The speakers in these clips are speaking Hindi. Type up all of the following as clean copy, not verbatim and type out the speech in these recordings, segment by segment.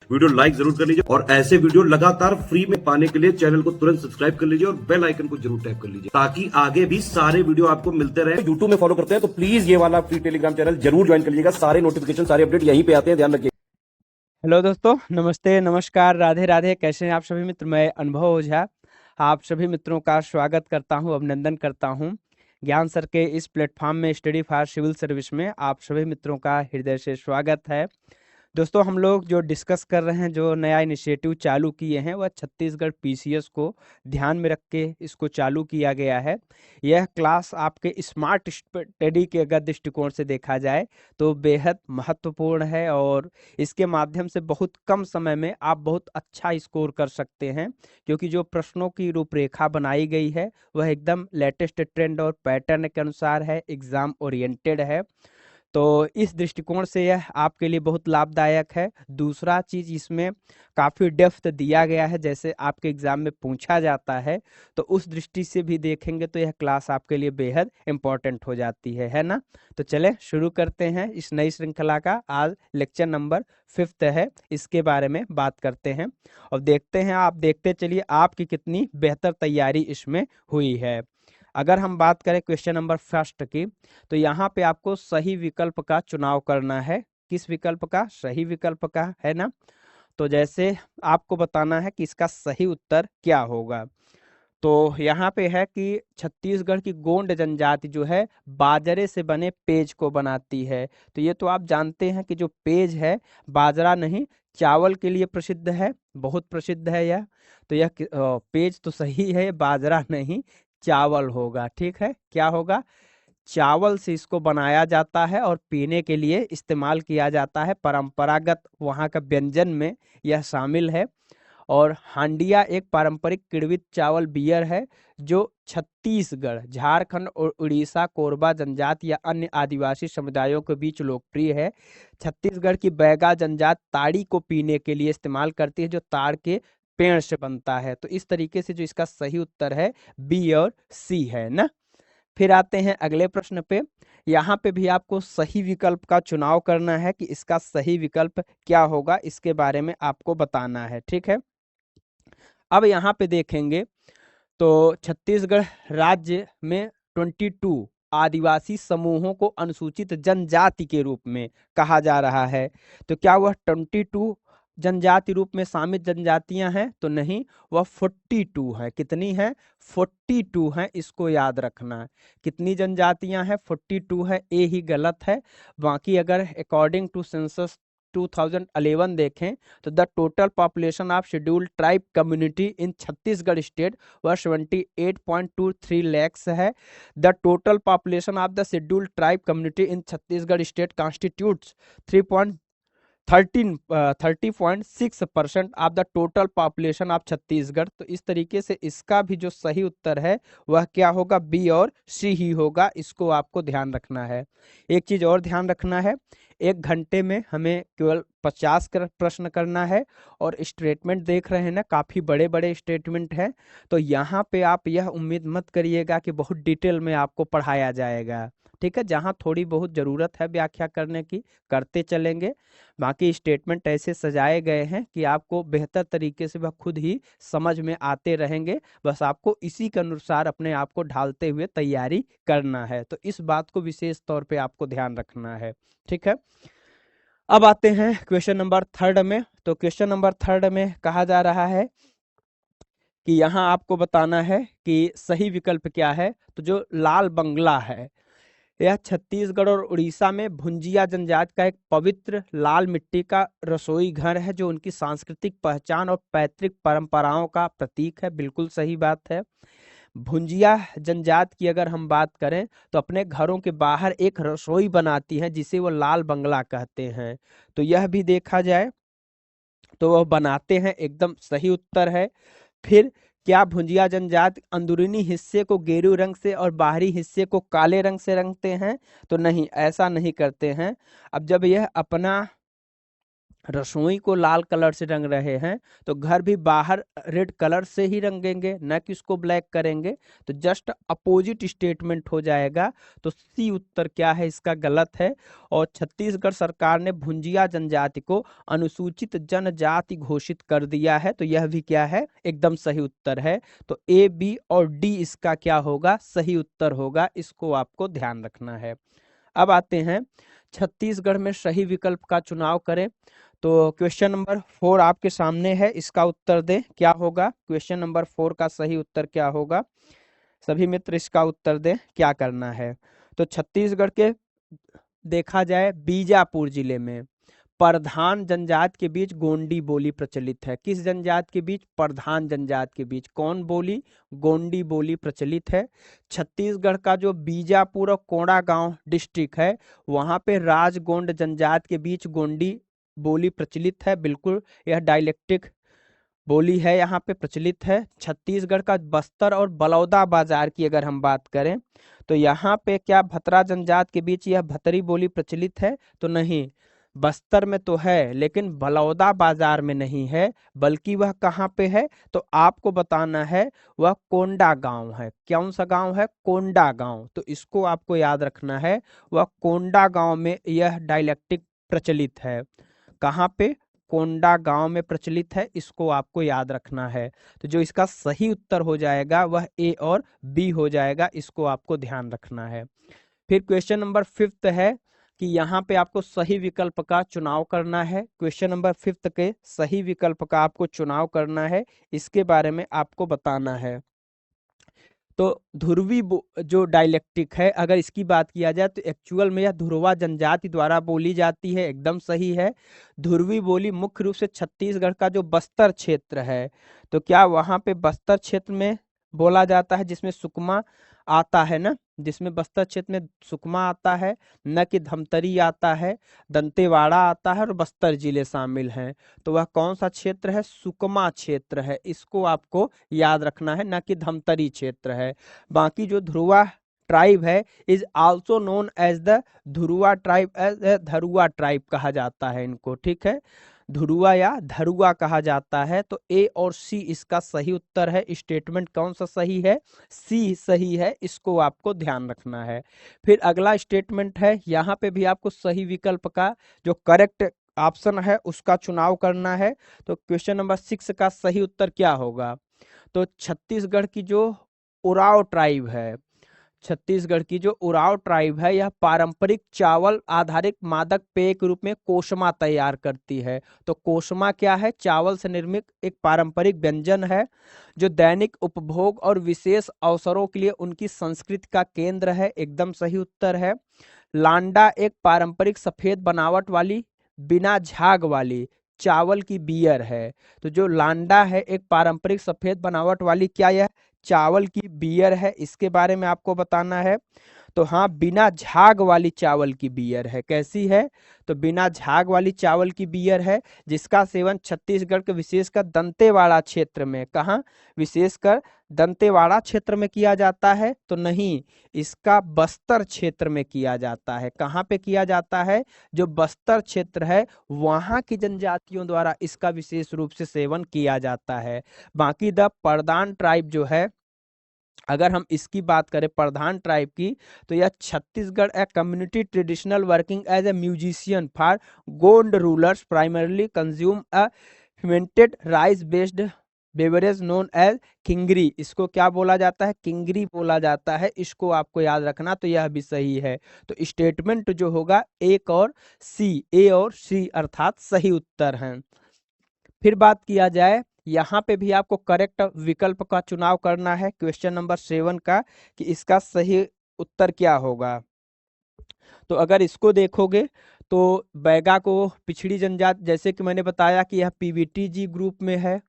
वीडियो लाइक जरूर कर लीजिए और ऐसे वीडियो लगातार फ्री में पाने के लिए चैनल को तुरंत सब्सक्राइब कर लीजिए और बेल आइकन को जरूर टैप कर लीजिए ताकि आगे भी सारे वीडियो आपको मिलते रहे। यूट्यूब में फॉलो करते हैं तो प्लीज ये वाला फ्री टेलीग्राम चैनल जरूर ज्वाइन कर लीजिएगा। सारे नोटिफिकेशन सारे अपडेट यहीं पे आते हैं, ध्यान रखिए। हेलो दोस्तों, नमस्ते, नमस्कार, राधे राधे। कैसे हैं आप सभी मित्र? मैं अनुभव ओझा आप सभी मित्रों का स्वागत करता हूं, अभिनंदन करता हूं। ज्ञान सर के इस प्लेटफॉर्म में स्टडी फॉर सिविल सर्विस में आप सभी मित्रों का हृदय से स्वागत है। दोस्तों, हम लोग जो डिस्कस कर रहे हैं, जो नया इनिशिएटिव चालू किए हैं, वह छत्तीसगढ़ पीसीएस को ध्यान में रख के इसको चालू किया गया है। यह क्लास आपके स्मार्ट स्टडी के अगर दृष्टिकोण से देखा जाए तो बेहद महत्वपूर्ण है और इसके माध्यम से बहुत कम समय में आप बहुत अच्छा स्कोर कर सकते हैं, क्योंकि जो प्रश्नों की रूपरेखा बनाई गई है वह एकदम लेटेस्ट ट्रेंड और पैटर्न के अनुसार है, एग्जाम ओरिएंटेड है। तो इस दृष्टिकोण से यह आपके लिए बहुत लाभदायक है। दूसरा चीज, इसमें काफी डेप्थ दिया गया है, जैसे आपके एग्जाम में पूछा जाता है, तो उस दृष्टि से भी देखेंगे तो यह क्लास आपके लिए बेहद इंपॉर्टेंट हो जाती है ना। तो चले शुरू करते हैं इस नई श्रृंखला का। आज लेक्चर नंबर 5 है, इसके बारे में बात करते हैं और देखते हैं, आप देखते चलिए आपकी कितनी बेहतर तैयारी इसमें हुई है। अगर हम बात करें क्वेश्चन नंबर 1 की, तो यहाँ पे आपको सही विकल्प का चुनाव करना है। किस विकल्प का? सही विकल्प का, है ना। तो जैसे आपको बताना है कि इसका सही उत्तर क्या होगा। तो यहाँ पे है कि छत्तीसगढ़ की गोंड जनजाति जो है बाजरे से बने पेज को बनाती है। तो ये तो आप जानते हैं कि जो पेज है बाजरा नहीं चावल के लिए प्रसिद्ध है, बहुत प्रसिद्ध है यह। तो यह पेज तो सही है, बाजरा नहीं चावल होगा। ठीक है, क्या होगा? चावल से इसको बनाया जाता है और पीने के लिए इस्तेमाल किया जाता है। परंपरागत वहाँ का व्यंजन में यह शामिल है। और हांडिया एक पारंपरिक किण्वित चावल बियर है जो छत्तीसगढ़, झारखंड और उड़ीसा कोरबा जनजाति या अन्य आदिवासी समुदायों के बीच लोकप्रिय है। छत्तीसगढ़ की बैगा जनजाति ताड़ी को पीने के लिए इस्तेमाल करती है, जो ताड़ के पेड़ से बनता है। तो इस तरीके से जो इसका सही उत्तर है बी और सी है ना। फिर आते हैं अगले प्रश्न पे। यहाँ पे भी आपको सही विकल्प का चुनाव करना है कि इसका सही विकल्प क्या होगा, इसके बारे में आपको बताना है। ठीक है, अब यहाँ पे देखेंगे तो छत्तीसगढ़ राज्य में 22 आदिवासी समूहों को अनुसूचित जनजाति के रूप में कहा जा रहा है। तो क्या वह 22 जनजाति रूप में शामिल जनजातियां हैं? तो नहीं, वह 42 है। कितनी है? 42 है, इसको याद रखना है। कितनी जनजातियां हैं? 42 है। ए ही गलत है। बाकी अगर अकॉर्डिंग टू सेंसस 2011 देखें तो the total population of scheduled tribe community in Chhattisgarh state वह 78.23 लैक्स है। The total population of the scheduled tribe community in Chhattisgarh state constitutes 30.6% of the total population of Chhattisgarh. तो इस तरीके से इसका भी जो सही उत्तर है वह क्या होगा? बी और सी ही होगा। इसको आपको ध्यान रखना है। एक चीज और ध्यान रखना है, 1 घंटे में हमें केवल 50 प्रश्न करना है और स्टेटमेंट देख रहे हैं ना, काफी बड़े बड़े स्टेटमेंट हैं। तो यहाँ पे आप यह उम्मीद मत करिएगा कि बहुत डिटेल में आपको पढ़ाया जाएगा। ठीक है, जहाँ थोड़ी बहुत जरूरत है व्याख्या करने की करते चलेंगे। बाकी स्टेटमेंट ऐसे सजाए गए हैं कि आपको बेहतर तरीके से वह खुद ही समझ में आते रहेंगे। बस आपको इसी के अनुसार अपने आप को ढालते हुए तैयारी करना है। तो इस बात को विशेष तौर पे आपको ध्यान रखना है। ठीक है, अब आते हैं क्वेश्चन नंबर 3 में। तो क्वेश्चन नंबर 3 में कहा जा रहा है कि यहाँ आपको बताना है कि सही विकल्प क्या है। तो जो लाल बंगला है यह छत्तीसगढ़ और उड़ीसा में भुंजिया जनजाति का एक पवित्र लाल मिट्टी का रसोई घर है, जो उनकी सांस्कृतिक पहचान और पैतृक परंपराओं का प्रतीक है। बिल्कुल सही बात है। भुंजिया जनजाति की अगर हम बात करें तो अपने घरों के बाहर एक रसोई बनाती है जिसे वो लाल बंगला कहते हैं। तो यह भी देखा जाए तो वह बनाते हैं, एकदम सही उत्तर है। फिर क्या भुंजिया जनजाति अंदरूनी हिस्से को गेरू रंग से और बाहरी हिस्से को काले रंग से रंगते हैं? तो नहीं, ऐसा नहीं करते हैं। अब जब यह अपना रसोई को लाल कलर से रंग रहे हैं तो घर भी बाहर रेड कलर से ही रंगेंगे, न कि उसको ब्लैक करेंगे। तो जस्ट अपोजिट स्टेटमेंट हो जाएगा। तो सी उत्तर क्या है इसका गलत है। और छत्तीसगढ़ सरकार ने भुंजिया जनजाति को अनुसूचित जनजाति घोषित कर दिया है, तो यह भी क्या है, एकदम सही उत्तर है। तो ए, बी और डी इसका क्या होगा, सही उत्तर होगा। इसको आपको ध्यान रखना है। अब आते हैं छत्तीसगढ़ में सही विकल्प का चुनाव करें। तो क्वेश्चन नंबर 4 आपके सामने है, इसका उत्तर दें क्या होगा। क्वेश्चन नंबर 4 का सही उत्तर क्या होगा, सभी मित्र इसका उत्तर दें, क्या करना है। तो छत्तीसगढ़ के देखा जाए बीजापुर जिले में प्रधान जनजाति के बीच गोंडी बोली प्रचलित है। किस जनजाति के बीच, प्रधान जनजाति के बीच कौन बोली, गोंडी बोली प्रचलित है। छत्तीसगढ़ का जो बीजापुर और कोंडागांव डिस्ट्रिक्ट है वहां पे राजगोंड जनजाति के बीच गोंडी बोली प्रचलित है। बिल्कुल यह डायलेक्टिक बोली है, यहाँ पे प्रचलित है। छत्तीसगढ़ का बस्तर और बलौदा बाजार की अगर हम बात करें तो यहाँ पे क्या भतरा जनजाति के बीच यह भतरी बोली प्रचलित है, तो नहीं। बस्तर में तो है लेकिन बलौदा बाजार में नहीं है, बल्कि वह कहाँ पे है, तो आपको बताना है वह कोंडा गांव है। कौन सा गांव है, कोंडा गांव। तो इसको आपको याद रखना है, वह कोंडा गांव में यह डायलेक्टिक प्रचलित है। कहाँ पे, कोंडा गांव में प्रचलित है, इसको आपको याद रखना है। तो जो इसका सही उत्तर हो जाएगा वह ए और बी हो जाएगा, इसको आपको ध्यान रखना है। फिर क्वेश्चन नंबर 5 है कि यहाँ पे आपको सही विकल्प का चुनाव करना है। क्वेश्चन नंबर 5 के सही विकल्प का आपको चुनाव करना है, इसके बारे में आपको बताना है। तो ध्रुवी जो डायलेक्टिक है, अगर इसकी बात किया जाए तो एक्चुअल में यह ध्रुवा जनजाति द्वारा बोली जाती है, एकदम सही है। ध्रुवी बोली मुख्य रूप से छत्तीसगढ़ का जो बस्तर क्षेत्र है, तो क्या वहां पे बस्तर क्षेत्र में बोला जाता है, जिसमें सुकमा आता है ना, जिसमें बस्तर क्षेत्र में सुकमा आता है, न कि धमतरी आता है, दंतेवाड़ा आता है और बस्तर जिले शामिल हैं। तो वह कौन सा क्षेत्र है, सुकमा क्षेत्र है, इसको आपको याद रखना है, न कि धमतरी क्षेत्र है। बाकी जो ध्रुवा ट्राइब है is also known as the Dhruva tribe, as Dharua tribe कहा जाता है इनको, ठीक है, ध्रुवा या धरुआ कहा जाता है। तो ए और सी इसका सही उत्तर है। स्टेटमेंट कौन सा सही है, सी सही है, इसको आपको ध्यान रखना है। फिर अगला स्टेटमेंट है, यहाँ पे भी आपको सही विकल्प का जो करेक्ट ऑप्शन है उसका चुनाव करना है। तो क्वेश्चन नंबर 6 का सही उत्तर क्या होगा, तो छत्तीसगढ़ की जो उराव ट्राइब है, छत्तीसगढ़ की जो उराव ट्राइब है यह पारंपरिक चावल आधारित मादक पेय के रूप में कोशमा तैयार करती है। तो कोशमा क्या है, चावल से निर्मित एक पारंपरिक व्यंजन है जो दैनिक उपभोग और विशेष अवसरों के लिए उनकी संस्कृति का केंद्र है, एकदम सही उत्तर है। लांडा एक पारंपरिक सफेद बनावट वाली बिना झाग वाली चावल की बियर है। तो जो लांडा है एक पारंपरिक सफेद बनावट वाली क्या यह चावल की बियर है, इसके बारे में आपको बताना है। तो हाँ, बिना झाग वाली चावल की बियर है। कैसी है, तो बिना झाग वाली चावल की बियर है, जिसका सेवन छत्तीसगढ़ के विशेषकर दंतेवाड़ा क्षेत्र में, कहाँ, विशेषकर दंतेवाड़ा क्षेत्र में किया जाता है, तो नहीं, इसका बस्तर क्षेत्र में किया जाता है। कहाँ पे किया जाता है, जो बस्तर क्षेत्र है वहां की जनजातियों द्वारा इसका विशेष रूप से सेवन किया जाता है। बाकी द प्रधान ट्राइब जो है, अगर हम इसकी बात करें प्रधान ट्राइब की, तो यह Chhattisgarh a community traditional working as a musician for Gond rulers primarily consume a fermented rice based beverage known as kingri. इसको क्या बोला जाता है, किंगरी बोला जाता है, इसको आपको याद रखना। तो यह भी सही है। तो स्टेटमेंट जो होगा एक और सी, ए और सी अर्थात सही उत्तर हैं। फिर बात किया जाए, यहाँ पे भी आपको करेक्ट विकल्प का चुनाव करना है क्वेश्चन नंबर 7 का, कि इसका सही उत्तर क्या होगा। तो अगर इसको देखोगे तो बैगा को पिछड़ी जनजाति, जैसे कि मैंने बताया कि यह पीवीटीजी ग्रुप में है,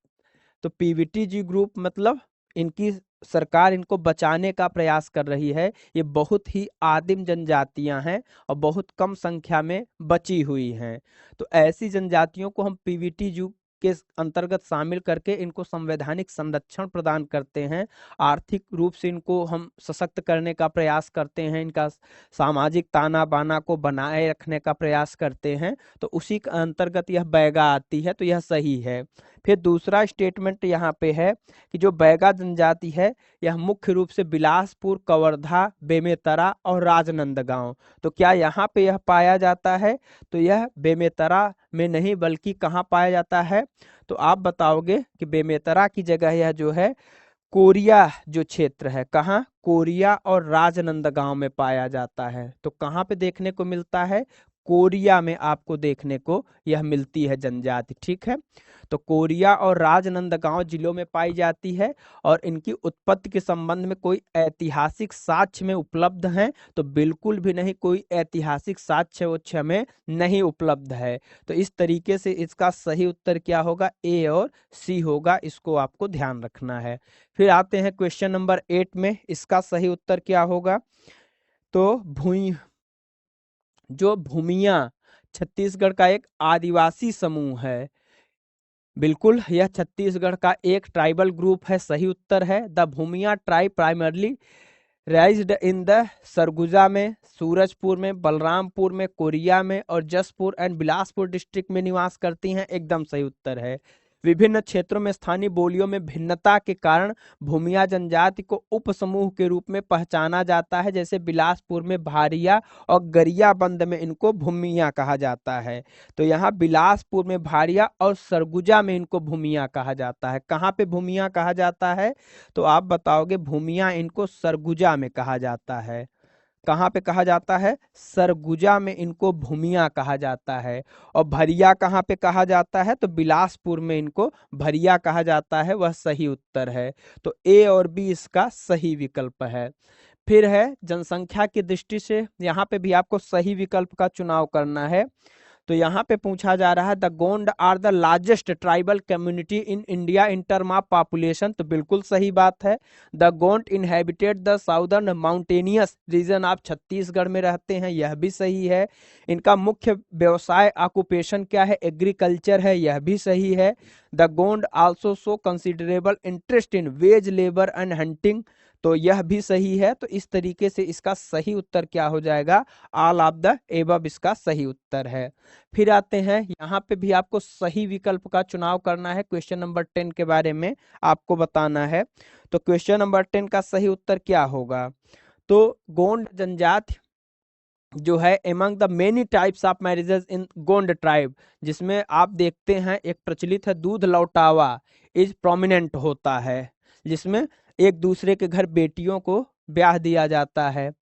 तो पीवीटीजी ग्रुप मतलब इनकी सरकार इनको बचाने का प्रयास कर रही है। ये बहुत ही आदिम जनजातियां हैं और बहुत कम संख्या में बची हुई हैं। तो ऐसी जनजातियों को हम के अंतर्गत शामिल करके इनको संवैधानिक संरक्षण प्रदान करते हैं, आर्थिक रूप से इनको हम सशक्त करने का प्रयास करते हैं, इनका सामाजिक ताना बाना को बनाए रखने का प्रयास करते हैं, तो उसी के अंतर्गत यह बैगा आती है, तो यह सही है। फिर दूसरा स्टेटमेंट यहाँ पे है कि जो बैगा जनजाति है यह मुख्य रूप से बिलासपुर, कवर्धा, बेमेतरा और राजनांदगांव, तो क्या यहाँ पे यह पाया जाता है? तो यह बेमेतरा में नहीं बल्कि कहाँ पाया जाता है? तो आप बताओगे कि बेमेतरा की जगह यह जो है कोरिया जो क्षेत्र है, कहाँ? कोरिया और राजनांदगांव में पाया जाता है। तो कहाँ पे देखने को मिलता है? कोरिया में आपको देखने को यह मिलती है जनजाति, ठीक है। तो कोरिया और राजनांदगांव जिलों में पाई जाती है और इनकी उत्पत्ति के संबंध में कोई ऐतिहासिक साक्ष्य में उपलब्ध हैं? तो बिल्कुल भी नहीं, कोई ऐतिहासिक साक्ष्य में नहीं उपलब्ध है। तो इस तरीके से इसका सही उत्तर क्या होगा? ए और सी होगा, इसको आपको ध्यान रखना है। फिर आते हैं क्वेश्चन नंबर 8 में, इसका सही उत्तर क्या होगा? तो भूमिया छत्तीसगढ़ का एक आदिवासी समूह है। बिल्कुल, यह छत्तीसगढ़ का एक ट्राइबल ग्रुप है, सही उत्तर है। The Bhumiya tribe primarily राइज्ड in the Surguja में, सूरजपुर में, बलरामपुर में, कोरिया में और जसपुर एंड बिलासपुर डिस्ट्रिक्ट में निवास करती हैं, एकदम सही उत्तर है। विभिन्न क्षेत्रों में स्थानीय बोलियों में भिन्नता के कारण भूमिया जनजाति को उप समूह के रूप में पहचाना जाता है, जैसे बिलासपुर में भारिया और गरियाबंद में इनको भूमिया कहा जाता है। तो यहाँ बिलासपुर में भारिया और सरगुजा में इनको भूमिया कहा जाता है। कहाँ पे भूमिया कहा जाता है? तो आप बताओगे भूमिया इनको सरगुजा में कहा जाता है। कहाँ पे कहा जाता है? सरगुजा में इनको भूमिया कहा जाता है। और भरिया कहाँ पे कहा जाता है? तो बिलासपुर में इनको भरिया कहा जाता है, वह सही उत्तर है। तो ए और बी इसका सही विकल्प है। फिर है जनसंख्या की दृष्टि से, यहाँ पे भी आपको सही विकल्प का चुनाव करना है। तो यहाँ पे पूछा जा रहा है the Gond are the largest tribal community in India in term of population, तो बिल्कुल सही बात है। The Gond inhabited the southern mountainous region of Chhattisgarh में रहते हैं, यह भी सही है। इनका मुख्य व्यवसाय ऑक्यूपेशन क्या है? एग्रीकल्चर है, यह भी सही है। The Gond also show considerable interest in veg labour and hunting, तो यह भी सही है। तो इस तरीके से इसका सही उत्तर क्या हो जाएगा? ऑल ऑफ द एबव इसका सही उत्तर है। फिर आते हैं, यहाँ पे भी आपको सही विकल्प का चुनाव करना है। क्वेश्चन नंबर 10 के बारे में आपको बताना है। तो क्वेश्चन नंबर 10 का सही उत्तर क्या होगा? तो गोंड जनजाति जो है among the many types of marriages in Gond tribe, जिसमें आप देखते हैं एक प्रचलित है दूध लौटावा इज प्रोमिनेंट होता है, जिसमें एक दूसरे के घर बेटियों को ब्याह दिया जाता है।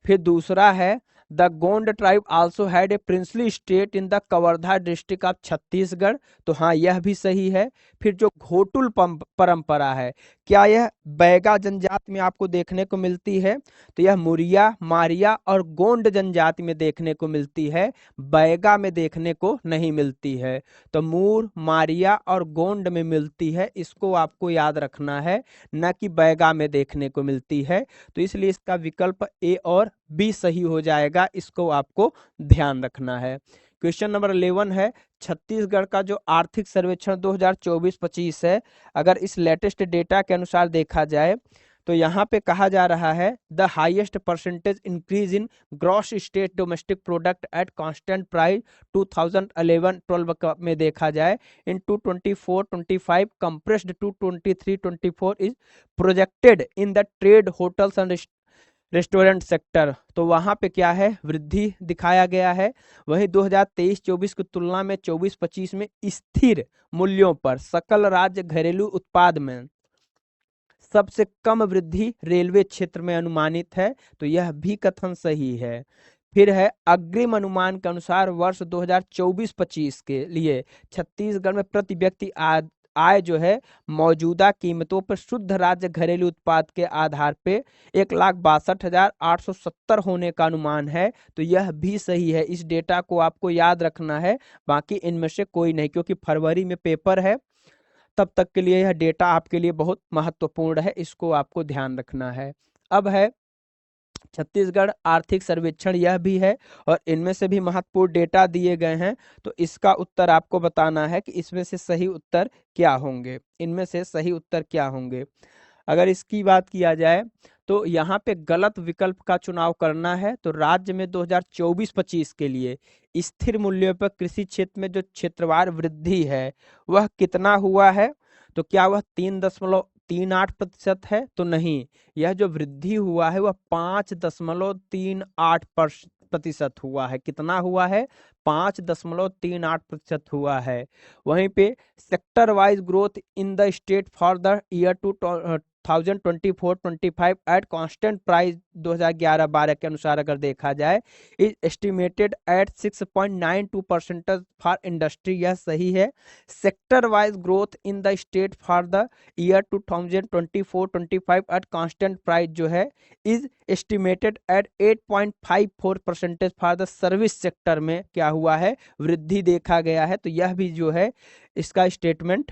फिर दूसरा है the Gond tribe also had a princely state in the Kawardha district of Chhattisgarh, तो हाँ यह भी सही है। फिर जो घोटुल परंपरा है, क्या यह बैगा जनजाति में आपको देखने को मिलती है? तो यह मुरिया, मारिया और गोंड जनजाति में देखने को मिलती है, बैगा में देखने को नहीं मिलती है। तो मूर, मारिया और गोंड में मिलती है, इसको आपको याद रखना है, न कि बैगा में देखने को मिलती है। तो इसलिए इसका विकल्प ए और बी सही हो जाएगा, इसको आपको ध्यान रखना है। क्वेश्चन नंबर 11 है, छत्तीसगढ़ का जो आर्थिक सर्वेक्षण 2024-25 है, अगर इस लेटेस्ट डेटा के अनुसार देखा जाए तो यहाँ पे कहा जा रहा है the highest percentage increase in gross state domestic product at constant price 2011-12 में देखा जाए in 2024-25 compressed to 23-24 is projected in the trade hotels and restaurant sector, तो वहां पे क्या है? वृद्धि दिखाया गया है। वहीं 2023-24 की तुलना में 24-25 में स्थिर मूल्यों पर सकल राज्य घरेलू उत्पाद में सबसे कम वृद्धि रेलवे क्षेत्र में अनुमानित है, तो यह भी कथन सही है। फिर है अग्रिम अनुमान के अनुसार वर्ष 2024-25 के लिए छत्तीसगढ़ में प्रति व्यक्ति आय जो है मौजूदा कीमतों पर शुद्ध राज्य घरेलू उत्पाद के आधार पे 1,62,870 होने का अनुमान है, तो यह भी सही है। इस डेटा को आपको याद रखना है, बाकी इनमें से कोई नहीं, क्योंकि फरवरी में पेपर है, तब तक के लिए यह डेटा आपके लिए बहुत महत्वपूर्ण है, इसको आपको ध्यान रखना है। अब है छत्तीसगढ़ आर्थिक सर्वेक्षण यह भी है और इनमें से भी महत्वपूर्ण डेटा दिए गए हैं। तो इसका उत्तर आपको बताना है कि इसमें से सही उत्तर क्या होंगे, इनमें से सही उत्तर क्या होंगे। अगर इसकी बात किया जाए तो यहाँ पे गलत विकल्प का चुनाव करना है। तो राज्य में 2024-25 के लिए स्थिर मूल्यों पर कृषि क्षेत्र में जो क्षेत्रवार वृद्धि है वह कितना हुआ है? तो क्या वह 3.38% है? तो नहीं, यह जो वृद्धि हुआ है वह 5.38% हुआ है। कितना हुआ है? 5.38% हुआ है। वहीं पे sector wise growth in the state for the year 2024-25 eight constant price 2011-12 के अनुसार अगर देखा जाए is estimated at 6.92% for industry, यह सही है। Sector wise growth in the state for the year 2024-25 eight constant price जो है is estimated at 8.54% for the service sector में क्या हुआ है? वृद्धि देखा गया है। तो यह भी जो है इसका स्टेटमेंट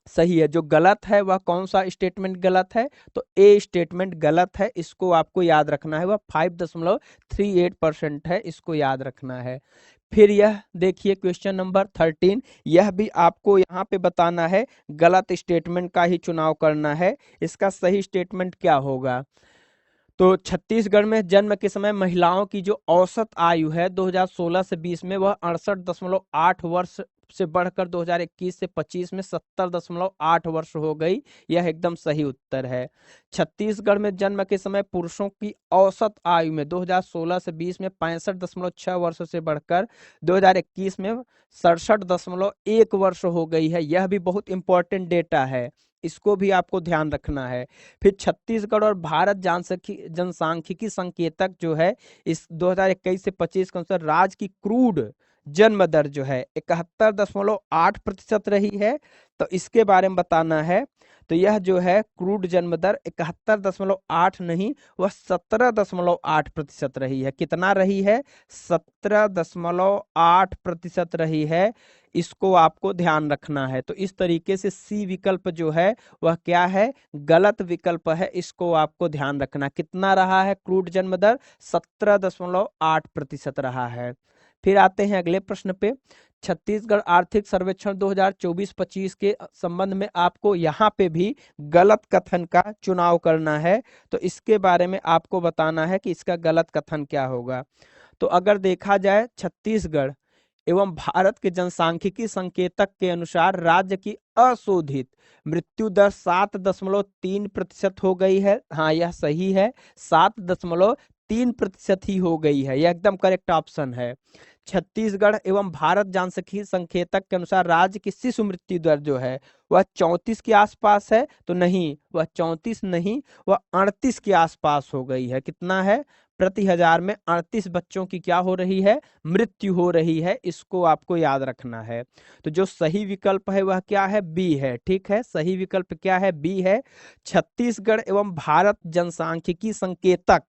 सही है। जो गलत है वह कौन सा स्टेटमेंट गलत है? तो ए स्टेटमेंट गलत है, इसको आपको याद रखना है। वह 5.38% है, इसको याद रखना है। फिर यह देखिए क्वेश्चन नंबर 13, यह भी आपको यहाँ पे बताना है, गलत स्टेटमेंट का ही चुनाव करना है। इसका सही स्टेटमेंट क्या होगा? तो छत्तीसगढ़ में जन्म के समय महिलाओं की जो औसत आयु है 2016 से 20 में वह 68.8 वर्ष से बढ़कर 2021 से 25 में 70.8 वर्ष हो गई। यह एकदम सही उत्तर है। छत्तीसगढ़ में जन्म के समय पुरुषों की औसत आयु में 2016 से 20 में 65.6 वर्ष से बढ़कर 2021 में 67.1 वर्ष हो गई है। यह भी बहुत इंपॉर्टेंट डेटा है, इसको भी आपको ध्यान रखना है। फिर छत्तीसगढ़ और भारत जनसांख्यिकी संकेतक जो है इस 2021 से 25 के अनुसार राज्य की क्रूड जन्म दर जो है 71.8% रही है। तो इसके बारे में बताना है। तो यह जो है क्रूड जन्म दर 71.8 नहीं, वह 17.8% रही है। कितना रही है? 17.8% रही है। इसको आपको ध्यान रखना है। तो इस तरीके से सी विकल्प जो है वह क्या है? गलत विकल्प है, इसको आपको ध्यान रखना। कितना रहा है क्रूड जन्म दर? 17.8% रहा है। फिर आते हैं अगले प्रश्न पे। छत्तीसगढ़ आर्थिक सर्वेक्षण 2024-25 के संबंध में आपको यहाँ पे भी गलत कथन का चुनाव करना है। तो इसके बारे में आपको बताना है कि इसका गलत कथन क्या होगा। तो अगर देखा जाए छत्तीसगढ़ एवं भारत के जनसांख्यिकी संकेतक के अनुसार राज्य की अशोधित मृत्यु दर 7.3% हो गई है। हाँ, यह सही है, 7.3% ही हो गई है, यह एकदम करेक्ट ऑप्शन है। छत्तीसगढ़ एवं भारत जनसांख्यिकी संकेतक के अनुसार राज्य की शिशु मृत्यु दर जो है वह 34 के आसपास है। तो नहीं, वह 34 नहीं, वह 38 के आसपास हो गई है। कितना है? प्रति हजार में 38 बच्चों की क्या हो रही है? मृत्यु हो रही है। इसको आपको याद रखना है। तो जो सही विकल्प है वह क्या है? बी है। ठीक है, सही विकल्प क्या है? बी है। छत्तीसगढ़ एवं भारत जनसांख्यिकी संकेतक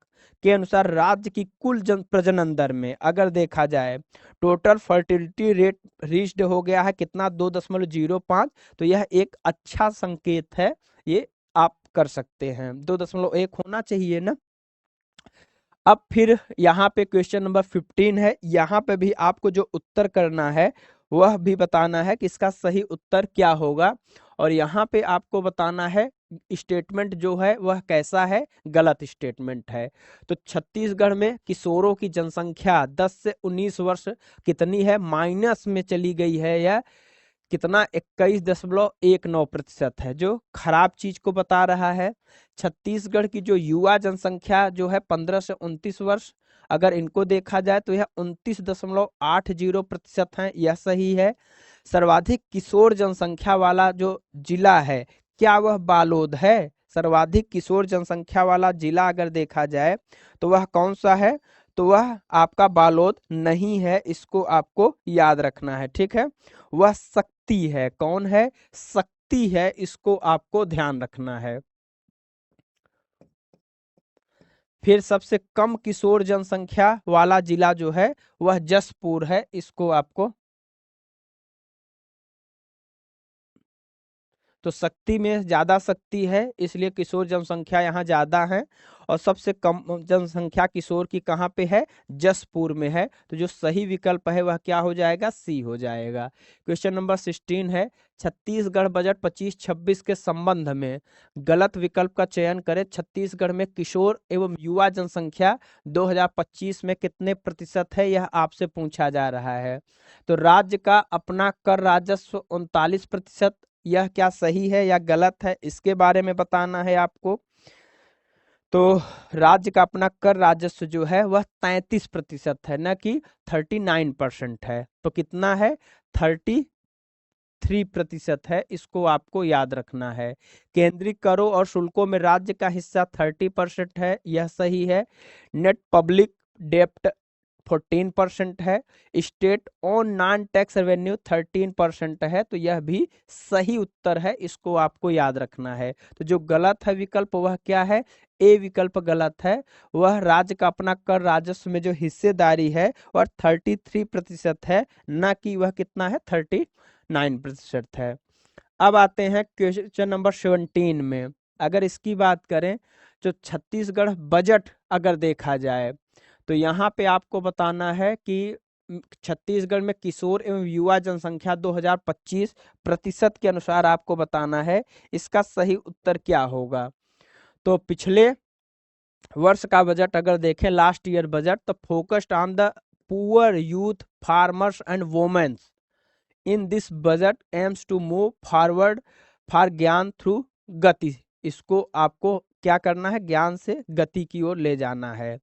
के अनुसार राज्य की कुल प्रजनन दर में अगर देखा जाए टोटल फर्टिलिटी रेट रीच्ड हो गया है कितना? 2.05। तो यह एक अच्छा संकेत है, ये आप कर सकते हैं। 2.1 होना चाहिए ना। अब फिर यहाँ पे क्वेश्चन नंबर 15 है। यहाँ पे भी आपको जो उत्तर करना है वह भी बताना है कि इसका सही उत्तर क्या होगा। और यहाँ पे आपको बताना है स्टेटमेंट जो है वह कैसा है? गलत स्टेटमेंट है। तो छत्तीसगढ़ में किशोरों की जनसंख्या 10 से 19 वर्ष कितनी है? माइनस में चली गई है। यह कितना? 21.19% है, जो खराब चीज को बता रहा है। छत्तीसगढ़ की जो युवा जनसंख्या जो है 15 से 29 वर्ष, अगर इनको देखा जाए तो यह 29.80% है, यह सही है। सर्वाधिक किशोर जनसंख्या वाला जो जिला है क्या वह बालोद है? सर्वाधिक किशोर जनसंख्या वाला जिला अगर देखा जाए तो वह कौन सा है? तो वह आपका बालोद नहीं है, इसको आपको याद रखना है। ठीक है, वह शक्ति है। कौन है? शक्ति है, इसको आपको ध्यान रखना है। फिर सबसे कम किशोर जनसंख्या वाला जिला जो है वह जशपुर है, इसको आपको। तो शक्ति में ज्यादा शक्ति है, इसलिए किशोर जनसंख्या यहाँ ज्यादा है। और सबसे कम जनसंख्या किशोर की कहाँ पे है, जसपुर में है। तो जो सही विकल्प है वह क्या हो जाएगा, सी हो जाएगा। क्वेश्चन नंबर 16 है, छत्तीसगढ़ बजट 25-26 के संबंध में गलत विकल्प का चयन करें। छत्तीसगढ़ में किशोर एवं युवा जनसंख्या 2025 में कितने प्रतिशत है, यह आपसे पूछा जा रहा है। तो राज्य का अपना कर राजस्व 39%, यह क्या सही है या गलत है, इसके बारे में बताना है आपको। तो राज्य का अपना कर राजस्व जो है वह 33% है, न कि 39% है। तो कितना है, 33% है, इसको आपको याद रखना है। केंद्रीय करों और शुल्कों में राज्य का हिस्सा 30% है, यह सही है। नेट पब्लिक डेप्ट 14% है। State on non tax revenue 13% है, तो यह भी सही उत्तर है, इसको आपको याद रखना है। तो जो गलत है विकल्प वह क्या है, ए विकल्प गलत है। वह राज्य का अपना कर राजस्व में जो हिस्सेदारी है वह 33% है, न कि वह कितना है, 39% है। अब आते हैं क्वेश्चन नंबर 17 में। अगर इसकी बात करें तो छत्तीसगढ़ बजट अगर देखा जाए तो यहाँ पे आपको बताना है कि छत्तीसगढ़ में किशोर एवं युवा जनसंख्या 2025 प्रतिशत के अनुसार आपको बताना है, इसका सही उत्तर क्या होगा। तो पिछले वर्ष का बजट अगर देखें, लास्ट ईयर बजट, तो focused on the poor youth farmers and womens in this budget aims to move forward for Gyan through Gati. इसको आपको क्या करना है, ज्ञान से गति की ओर ले जाना है।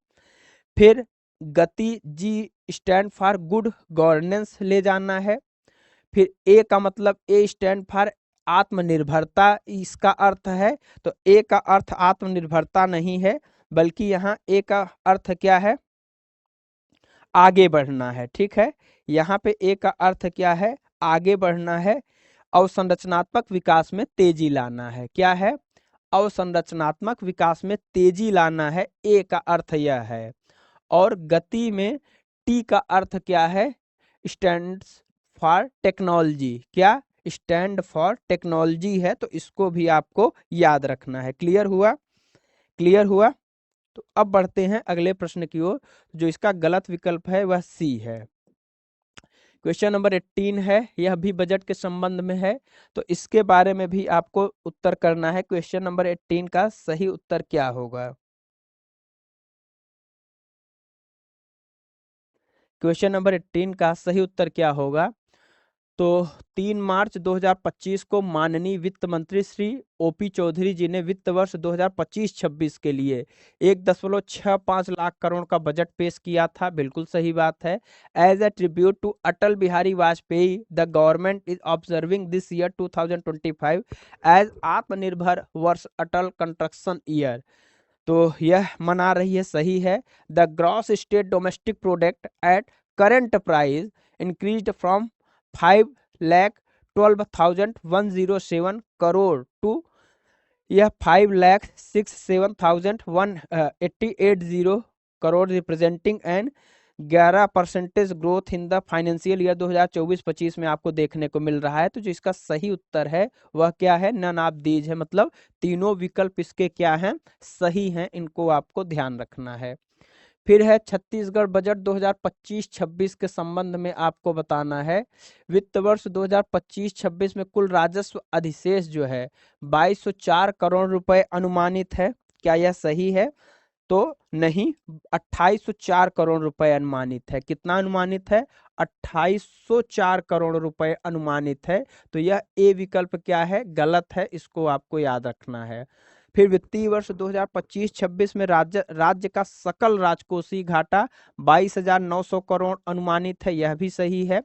फिर गति G stand for good governance ले जाना है। फिर ए का मतलब ए स्टैंड फॉर आत्मनिर्भरता, इसका अर्थ है। तो ए का अर्थ आत्मनिर्भरता नहीं है, बल्कि यहाँ ए का अर्थ क्या है, आगे बढ़ना है। ठीक है, यहाँ पे ए का अर्थ क्या है, आगे बढ़ना है। अवसंरचनात्मक विकास में तेजी लाना है। क्या है, अवसंरचनात्मक विकास में तेजी लाना है, ए का अर्थ यह है। और गति में टी का अर्थ क्या है, स्टैंड फॉर टेक्नोलॉजी। क्या, स्टैंड फॉर टेक्नोलॉजी है, तो इसको भी आपको याद रखना है। क्लियर हुआ, क्लियर हुआ। तो अब बढ़ते हैं अगले प्रश्न की ओर। जो इसका गलत विकल्प है वह सी है। क्वेश्चन नंबर 18 है, यह भी बजट के संबंध में है, तो इसके बारे में भी आपको उत्तर करना है। क्वेश्चन नंबर 18 का सही उत्तर क्या होगा। क्वेश्चन नंबर 18 का सही उत्तर क्या होगा। तो 3 मार्च 2025 को माननीय वित्त मंत्री श्री ओपी चौधरी जी ने वित्त वर्ष 2025-26 के लिए 1.65 लाख करोड़ का बजट पेश किया था। बिल्कुल सही बात है। As a tribute to Atal Bihari Vajpayee, the government is observing this year 2025 as Atmanirbhar Varsh, Atal construction year. तो यह मना रही है, सही है। The gross state domestic product at current price increased from 5,12,107 crore to यह 5,67,180 crore, representing an 11% growth in the financial year 2024-25 में आपको देखने को मिल रहा है। तो जो इसका सही उत्तर है वह क्या है, नन ऑफ दीज है। मतलब तीनों विकल्प इसके क्या हैं, सही हैं, इनको आपको ध्यान रखना है। फिर है छत्तीसगढ़ बजट 2025-26 के संबंध में आपको बताना है। वित्त वर्ष 2025-26 में कुल राजस्व अधिशेष जो है 2204 करोड़ रुपए अनुमानित है। क्या यह सही है, तो नहीं, 2804 करोड़ रुपए अनुमानित है। कितना अनुमानित है, 2804 करोड़ रुपए अनुमानित है। तो यह ए विकल्प क्या है, गलत है, इसको आपको याद रखना है। फिर वित्तीय वर्ष 2025-26 में राज्य का सकल राजकोषीय घाटा 22,900 करोड़ अनुमानित है, यह भी सही है।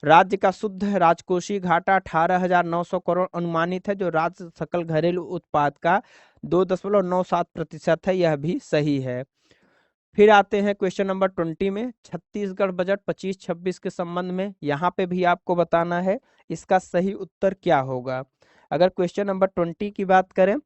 राज्य का शुद्ध राजकोषीय घाटा 18,900 करोड़ अनुमानित है, जो राज्य सकल घरेलू उत्पाद का 2.97% है, यह भी सही है। फिर आते हैं क्वेश्चन नंबर 20 में, छत्तीसगढ़ बजट 25-26 के संबंध में। यहाँ पे भी आपको बताना है इसका सही उत्तर क्या होगा। अगर क्वेश्चन नंबर 20 की बात करें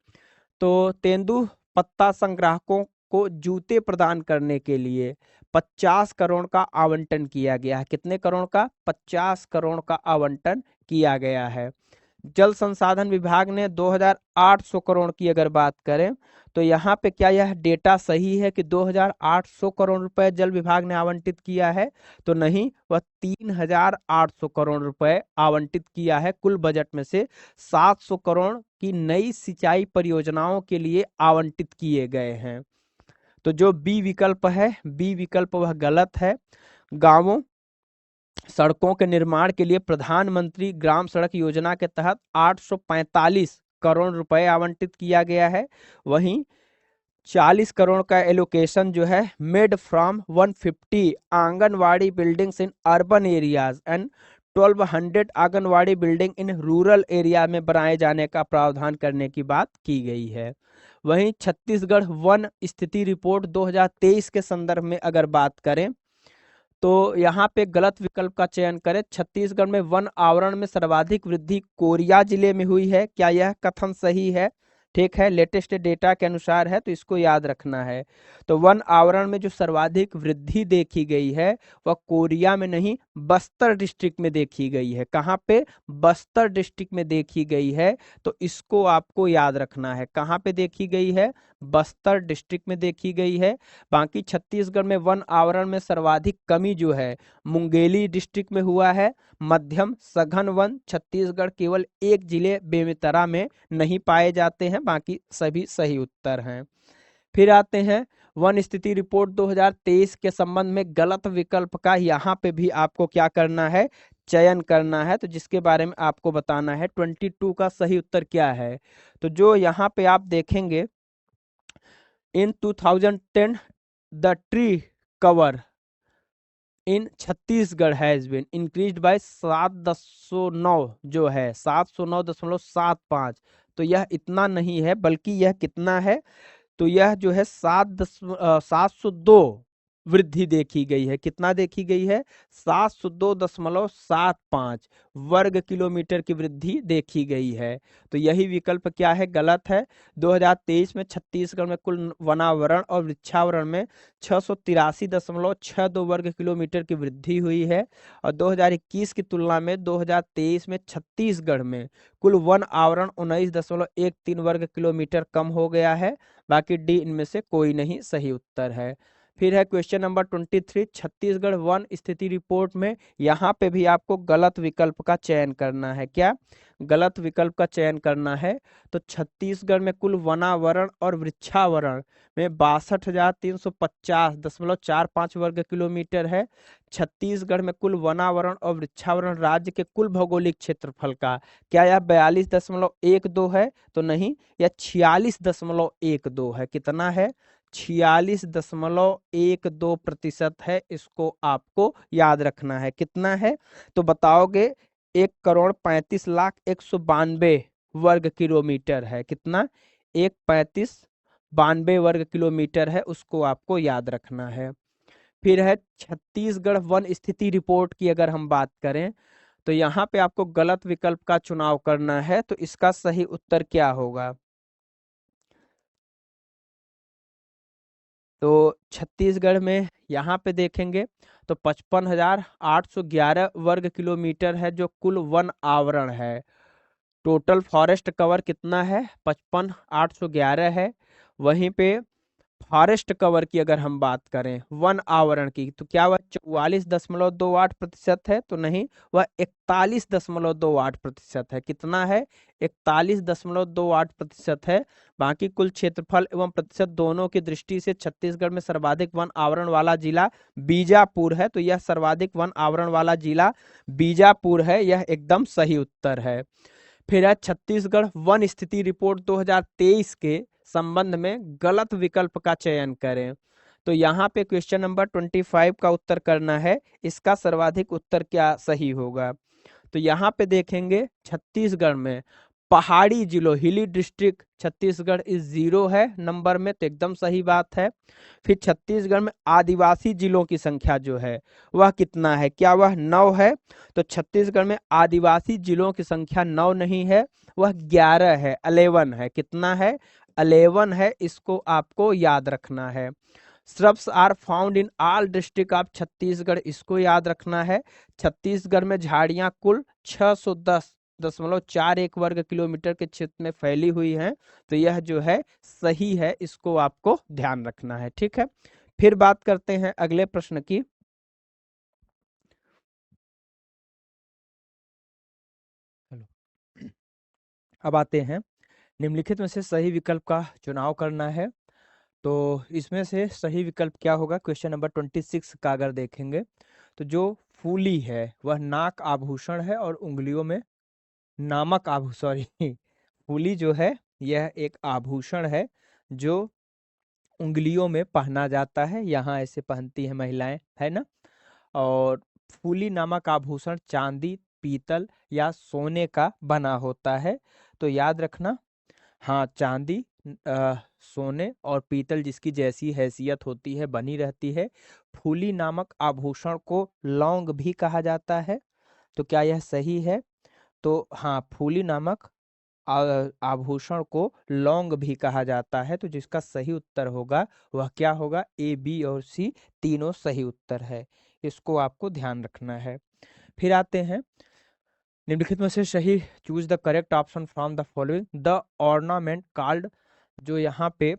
तो तेंदु पत्ता संग्राहकों को जूते प्रदान करने के लिए 50 करोड़ का आवंटन किया गया है। कितने करोड़ का, 50 करोड़ का आवंटन किया गया है। जल संसाधन विभाग ने 2800 करोड़ की अगर बात करें तो यहाँ पे क्या यह डेटा सही है कि 2800 करोड़ रुपए जल विभाग ने आवंटित किया है? तो नहीं, वह 3800 करोड़ रुपए आवंटित किया है। कुल बजट में से 700 करोड़ की नई सिंचाई परियोजनाओं के लिए आवंटित किए गए हैं। तो जो बी विकल्प है, बी विकल्प वह गलत है। गांवों सड़कों के निर्माण के लिए प्रधानमंत्री ग्राम सड़क योजना के तहत 845 करोड़ रुपए आवंटित किया गया है। वहीं 40 करोड़ का एलोकेशन जो है made from 150 anganwadi buildings in urban areas and 1200 anganwadi building in rural area में बनाए जाने का प्रावधान करने की बात की गई है। वहीं छत्तीसगढ़ वन स्थिति रिपोर्ट 2023 के संदर्भ में अगर बात करें तो यहाँ पे गलत विकल्प का चयन करें। छत्तीसगढ़ में वन आवरण में सर्वाधिक वृद्धि कोरिया जिले में हुई है। क्या यह कथन सही है? ठीक है, लेटेस्ट डेटा के अनुसार है, तो इसको याद रखना है। तो वन आवरण में जो सर्वाधिक वृद्धि देखी गई है वह कोरिया में नहीं, बस्तर डिस्ट्रिक्ट में देखी गई है। कहाँ पे? बस्तर डिस्ट्रिक्ट में देखी गई है। तो इसको आपको याद रखना है। कहाँ पे देखी गई है? बस्तर डिस्ट्रिक्ट में देखी गई है। बाकी छत्तीसगढ़ में वन आवरण में सर्वाधिक कमी जो है मुंगेली डिस्ट्रिक्ट में हुआ है। मध्यम सघन वन छत्तीसगढ़ केवल एक जिले बेमेतरा में नहीं पाए जाते हैं, बाकी सभी सही उत्तर हैं। फिर आते हैं वन स्थिति रिपोर्ट 2023 के संबंध में गलत विकल्प का यहाँ पे भी आपको क्या करना है? चयन करना है। तो जिसके बारे में आपको बताना है 22 का सही उत्तर क्या है। तो जो यहाँ पे आप देखेंगे in 2010 the tree cover in Chhattisgarh has been increased by 709 जो है 709.75। तो यह इतना नहीं है, बल्कि यह कितना है? तो यह जो है 702 वृद्धि देखी गई है। कितना देखी गई है? 702.75 वर्ग किलोमीटर की वृद्धि देखी गई है। तो यही विकल्प क्या है? गलत है। 2023 में छत्तीसगढ़ में कुल वनावरण और वृक्षावरण में 683.62 वर्ग किलोमीटर की वृद्धि हुई है। और 2021 की तुलना में 2023 में छत्तीसगढ़ में कुल वन आवरण 19.13 वर्ग किलोमीटर कम हो गया है। बाकी डी इनमें से कोई नहीं सही उत्तर है। फिर है क्वेश्चन नंबर 23, छत्तीसगढ़ वन स्थिति रिपोर्ट में यहाँ पे भी आपको गलत विकल्प का चयन करना है। क्या? गलत विकल्प का चयन करना है। तो छत्तीसगढ़ में कुल वनावरण और वृक्षावरण में 62,350.45 वर्ग किलोमीटर है। छत्तीसगढ़ में कुल वनावरण और वृक्षावरण राज्य के कुल भौगोलिक क्षेत्रफल का क्या यह 42.12 है? तो नहीं, यह 46.12 है। कितना है? 46.12% है। इसको आपको याद रखना है। कितना है? तो बताओगे 1,35,01,92 वर्ग किलोमीटर है। कितना? 1,35,92 वर्ग किलोमीटर है। उसको आपको याद रखना है। फिर है छत्तीसगढ़ वन स्थिति रिपोर्ट की अगर हम बात करें तो यहाँ पे आपको गलत विकल्प का चुनाव करना है। तो इसका सही उत्तर क्या होगा? तो छत्तीसगढ़ में यहाँ पे देखेंगे तो 55,811 वर्ग किलोमीटर है जो कुल वन आवरण है। टोटल फॉरेस्ट कवर कितना है? 55,811 है। वहीं पे फॉरेस्ट कवर की अगर हम बात करें वन आवरण की तो क्या वह 44.28% है? तो नहीं, वह 41.28% है। कितना है? 41.28% है। बाकी कुल क्षेत्रफल एवं प्रतिशत दोनों की दृष्टि से छत्तीसगढ़ में सर्वाधिक वन आवरण वाला जिला बीजापुर है। तो यह सर्वाधिक वन आवरण वाला जिला बीजापुर है। यह एकदम सही उत्तर है। फिर है छत्तीसगढ़ वन स्थिति रिपोर्ट 2023 के संबंध में गलत विकल्प का चयन करें। तो यहाँ पे क्वेश्चन नंबर 25 का उत्तर करना है। इसका सर्वाधिक उत्तर क्या सही होगा? तो यहाँ पे देखेंगे छत्तीसगढ़ में पहाड़ी जिलों हिली डिस्ट्रिक्ट छत्तीसगढ़ इस 0 है नंबर में, तो एकदम सही बात है। फिर छत्तीसगढ़ में आदिवासी जिलों की संख्या जो है वह कितना है? क्या वह 9 है? तो छत्तीसगढ़ में आदिवासी जिलों की संख्या 9 नहीं है, वह 11 है, 11 है। कितना है? 11 है। इसको आपको याद रखना है। Shrubs are found in all district of Chhattisgarh, इसको याद रखना है। छत्तीसगढ़ में झाड़ियां कुल 610 10.41 वर्ग किलोमीटर के क्षेत्र में फैली हुई हैं। तो यह जो है सही है, इसको आपको ध्यान रखना है। ठीक है, फिर बात करते हैं अगले प्रश्न की। अब आते हैं, निम्नलिखित में से सही विकल्प का चुनाव करना है। तो इसमें से सही विकल्प क्या होगा? क्वेश्चन नंबर 26 का अगर देखेंगे तो जो फूली है वह नाक आभूषण है और उंगलियों में नामक आभूषण, सॉरी फूली जो है यह एक आभूषण है जो उंगलियों में पहना जाता है, यहाँ ऐसे पहनती है महिलाएं, है ना। और फूली नामक आभूषण चांदी, पीतल या सोने का बना होता है। तो याद रखना, हाँ चांदी, सोने और पीतल जिसकी जैसी हैसियत होती है बनी रहती है। फूली नामक आभूषण को लौंग भी कहा जाता है। तो क्या यह सही है? तो हाँ, फूली नामक आभूषण को लौंग भी कहा जाता है। तो जिसका सही उत्तर होगा वह क्या होगा? ए, बी और सी तीनों सही उत्तर है, इसको आपको ध्यान रखना है। फिर आते हैं, निम्नलिखित में से सही, choose the correct option from the following. The ornament called, जो यहाँ पे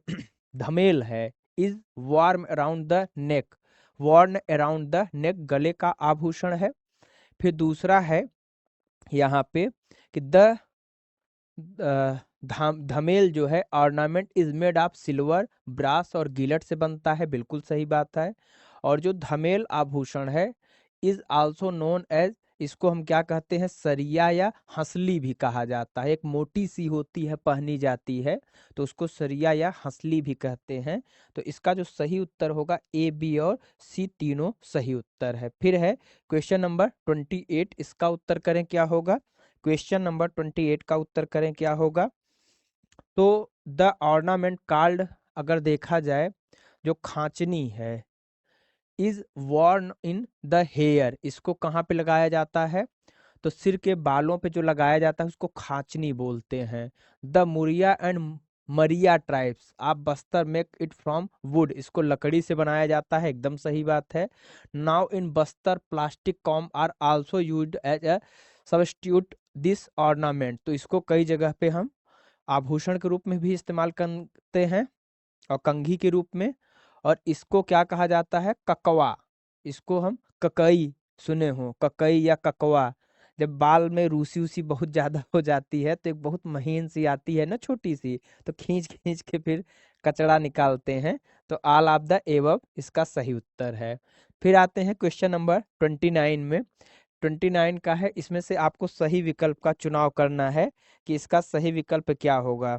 धमेल है, is warm around the neck, worn around the neck, गले का आभूषण है। फिर दूसरा है यहाँ पे कि द धमेल जो है ornament is made of silver, brass और गिलट से बनता है, बिल्कुल सही बात है। और जो धमेल आभूषण है इज आल्सो नोन एज, इसको हम क्या कहते हैं? सरिया या हंसली भी कहा जाता है। एक मोटी सी होती है, पहनी जाती है, तो उसको सरिया या हंसली भी कहते हैं। तो इसका जो सही उत्तर होगा ए, बी और सी तीनों सही उत्तर है। फिर है क्वेश्चन नंबर 28, इसका उत्तर करें क्या होगा? क्वेश्चन नंबर 28 का उत्तर करें क्या होगा? तो द ऑर्नामेंट कार्ड अगर देखा जाए, जो खांचनी है, is worn in the hair, इसको कहाँ पे लगाया जाता है? तो सिर के बालों पे जो लगाया जाता है उसको खांचनी बोलते हैं। The Muria and Maria tribes आप Bastar make it from wood, इसको लकड़ी से बनाया जाता है, एकदम सही बात है। Now in Bastar plastic comb are also used as a substitute this ornament, तो इसको कई जगह पे हम आभूषण के रूप में भी इस्तेमाल करते हैं और कंघी के रूप में। और इसको क्या कहा जाता है? ककवा, इसको हम ककई सुने हो, ककई या ककवा। जब बाल में रूसी उसी बहुत ज्यादा हो जाती है तो एक बहुत महीन सी आती है ना, छोटी सी, तो खींच खींच के फिर कचड़ा निकालते हैं। तो ऑल ऑफ द एबव इसका सही उत्तर है। फिर आते हैं क्वेश्चन नंबर 29 में। 29 का है, इसमें से आपको सही विकल्प का चुनाव करना है कि इसका सही विकल्प क्या होगा।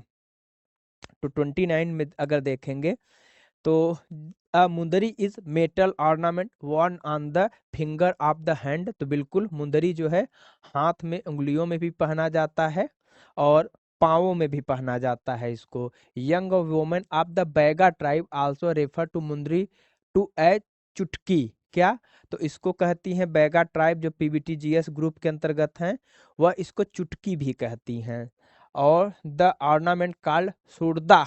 तो 29 में अगर देखेंगे तो a mundri is metal ornament worn on the finger of the hand, तो बिल्कुल मुंदरी जो है हाथ में, उंगलियों में भी पहना जाता है और पाँवों में भी पहना जाता है इसको। Young women of the Baiga tribe also refer to mundri to a chutki, क्या? तो इसको कहती हैं बैगा ट्राइब, जो पीबीटीजीएस ग्रुप के अंतर्गत हैं, वह इसको चुटकी भी कहती हैं। और द ऑर्नामेंट कॉल्ड सुरदा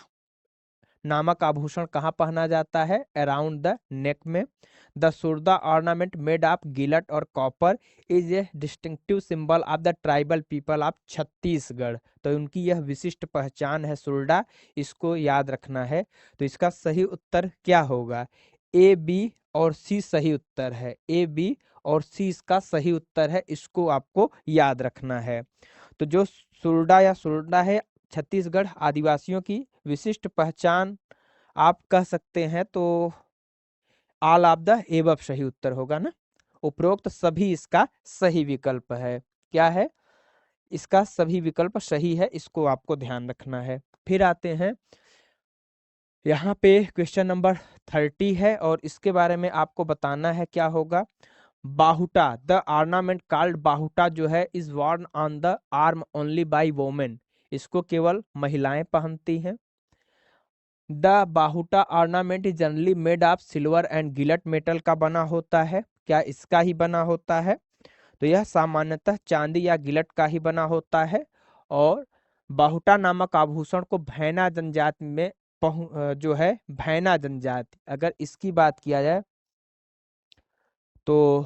नामक आभूषण कहाँ पहना जाता है? अराउंड द नेक में। The Surda ornament made of गिलट और copper is a distinctive symbol of the tribal people of Chhattisgarh, तो उनकी यह विशिष्ट पहचान है सुरडा, इसको याद रखना है। तो इसका सही उत्तर क्या होगा? ए, बी और सी सही उत्तर है, ए, बी और सी इसका सही उत्तर है, इसको आपको याद रखना है। तो जो सुरडा या सुरडा है छत्तीसगढ़ आदिवासियों की विशिष्ट पहचान आप कह सकते हैं, तो ऑल ऑफ द एबव सही उत्तर होगा ना, उपरोक्त सभी इसका सही विकल्प है। क्या है? इसका सभी विकल्प सही है, इसको आपको ध्यान रखना है। फिर आते हैं यहाँ पे क्वेश्चन नंबर 30 है और इसके बारे में आपको बताना है क्या होगा। Bahuta, the ornament called bahuta जो है is worn on the arm only by women, इसको केवल महिलाएं पहनती हैं। The bahuta ornament is generally made of silver and gilat metal का बना होता है, क्या इसका ही बना होता है? तो यह सामान्यतः चांदी या गिलट का ही बना होता है। और बाहुटा नामक आभूषण को भैना जनजाति में जो है भैना जनजाति, अगर इसकी बात किया जाए तो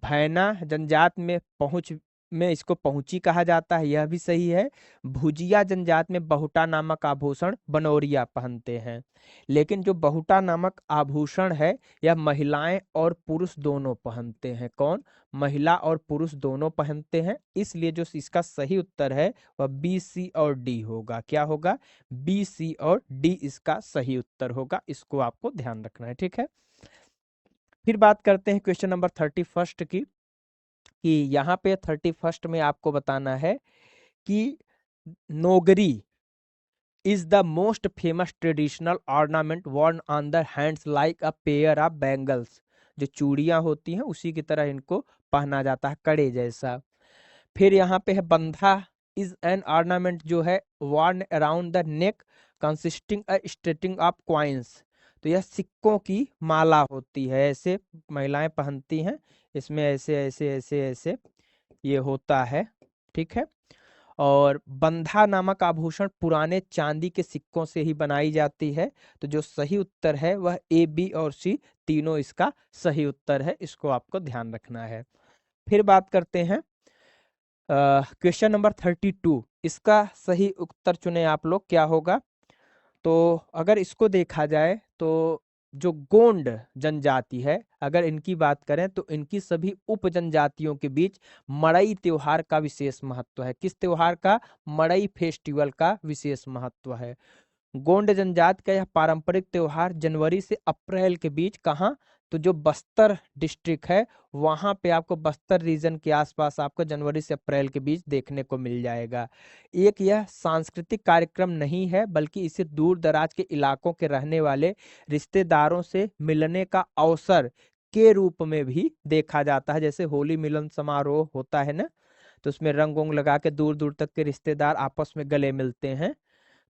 भैना जनजाति में पहुंच में इसको पहुंची कहा जाता है, यह भी सही है। भुजिया जनजाति में बहुटा नामक आभूषण बनोरिया पहनते हैं। लेकिन जो बहुटा नामक आभूषण है यह महिलाएं और पुरुष दोनों पहनते हैं। कौन? महिला और पुरुष दोनों पहनते हैं। इसलिए जो इसका सही उत्तर है वह बी, सी और डी होगा। क्या होगा? बी, सी और डी इसका सही उत्तर होगा। इसको आपको ध्यान रखना है, ठीक है। फिर बात करते हैं क्वेश्चन नंबर 31 की, कि यहाँ पे 31 में आपको बताना है कि नोगरी is the most famous traditional ornament worn on the hands like a pair of bangles। जो चूड़ियां होती हैं उसी की तरह इनको पहना जाता है, कड़े जैसा। फिर यहाँ पे है बंधा इज एन ऑर्नामेंट जो है worn around the neck consisting a string of coins। तो यह सिक्कों की माला होती है, ऐसे महिलाएं पहनती हैं, इसमें ऐसे ऐसे ऐसे ऐसे ये होता है, ठीक है। और बंधा नामक आभूषण पुराने चांदी के सिक्कों से ही बनाई जाती है। तो जो सही उत्तर है वह ए, बी और सी तीनों इसका सही उत्तर है। इसको आपको ध्यान रखना है। फिर बात करते हैं क्वेश्चन नंबर 32। इसका सही उत्तर चुने आप लोग, क्या होगा? तो अगर इसको देखा जाए तो जो गोंड जनजाति है, अगर इनकी बात करें तो इनकी सभी उप जनजातियों के बीच मड़ई त्योहार का विशेष महत्व है। किस त्योहार का? मड़ई फेस्टिवल का विशेष महत्व है। गोंड जनजाति का यह पारंपरिक त्योहार जनवरी से अप्रैल के बीच, कहाँ? तो जो बस्तर डिस्ट्रिक्ट है वहां पे आपको, बस्तर रीजन के आसपास आपको जनवरी से अप्रैल के बीच देखने को मिल जाएगा। एक यह सांस्कृतिक कार्यक्रम नहीं है बल्कि इसे दूर दराज के इलाकों के रहने वाले रिश्तेदारों से मिलने का अवसर के रूप में भी देखा जाता है। जैसे होली मिलन समारोह होता है ना, तो उसमें रंग वंग लगा के दूर दूर तक के रिश्तेदार आपस में गले मिलते हैं,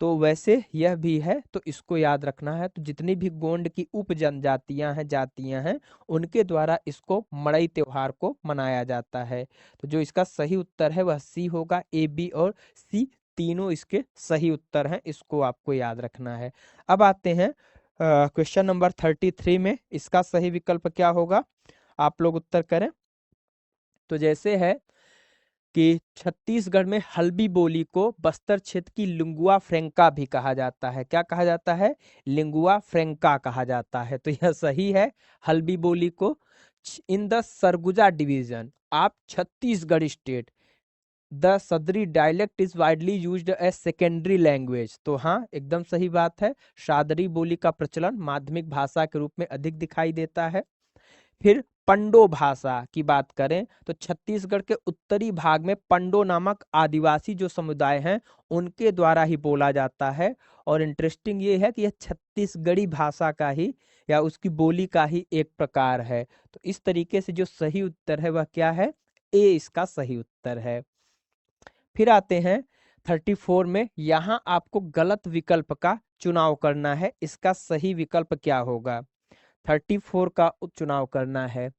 तो वैसे यह भी है। तो इसको याद रखना है। तो जितनी भी गोंड की उप जनजातियां हैं, जातियां हैं, उनके द्वारा इसको मड़ई त्योहार को मनाया जाता है। तो जो इसका सही उत्तर है वह सी होगा। ए, बी और सी तीनों इसके सही उत्तर हैं। इसको आपको याद रखना है। अब आते हैं क्वेश्चन नंबर 33 में। इसका सही विकल्प क्या होगा? आप लोग उत्तर करें। तो जैसे है कि छत्तीसगढ़ में हल्बी बोली को बस्तर क्षेत्र की लिंगुआ फ्रैंका भी कहा जाता है। क्या कहा जाता है? लिंगुआ फ्रैंका कहा जाता है। तो यह सही है। हल्बी बोली को in the Surguja division of Chhattisgarh state the Sadri dialect is widely used as secondary language. तो हाँ, एकदम सही बात है। सादरी बोली का प्रचलन माध्यमिक भाषा के रूप में अधिक दिखाई देता है। फिर पंडो भाषा की बात करें तो छत्तीसगढ़ के उत्तरी भाग में पंडो नामक आदिवासी जो समुदाय हैं उनके द्वारा ही बोला जाता है। और इंटरेस्टिंग ये है कि यह छत्तीसगढ़ी भाषा का ही या उसकी बोली का ही एक प्रकार है। तो इस तरीके से जो सही उत्तर है वह क्या है? ए इसका सही उत्तर है। फिर आते हैं 34 में। यहाँ आपको गलत विकल्प का चुनाव करना है। इसका सही विकल्प क्या होगा? 34 का चुनाव करना है।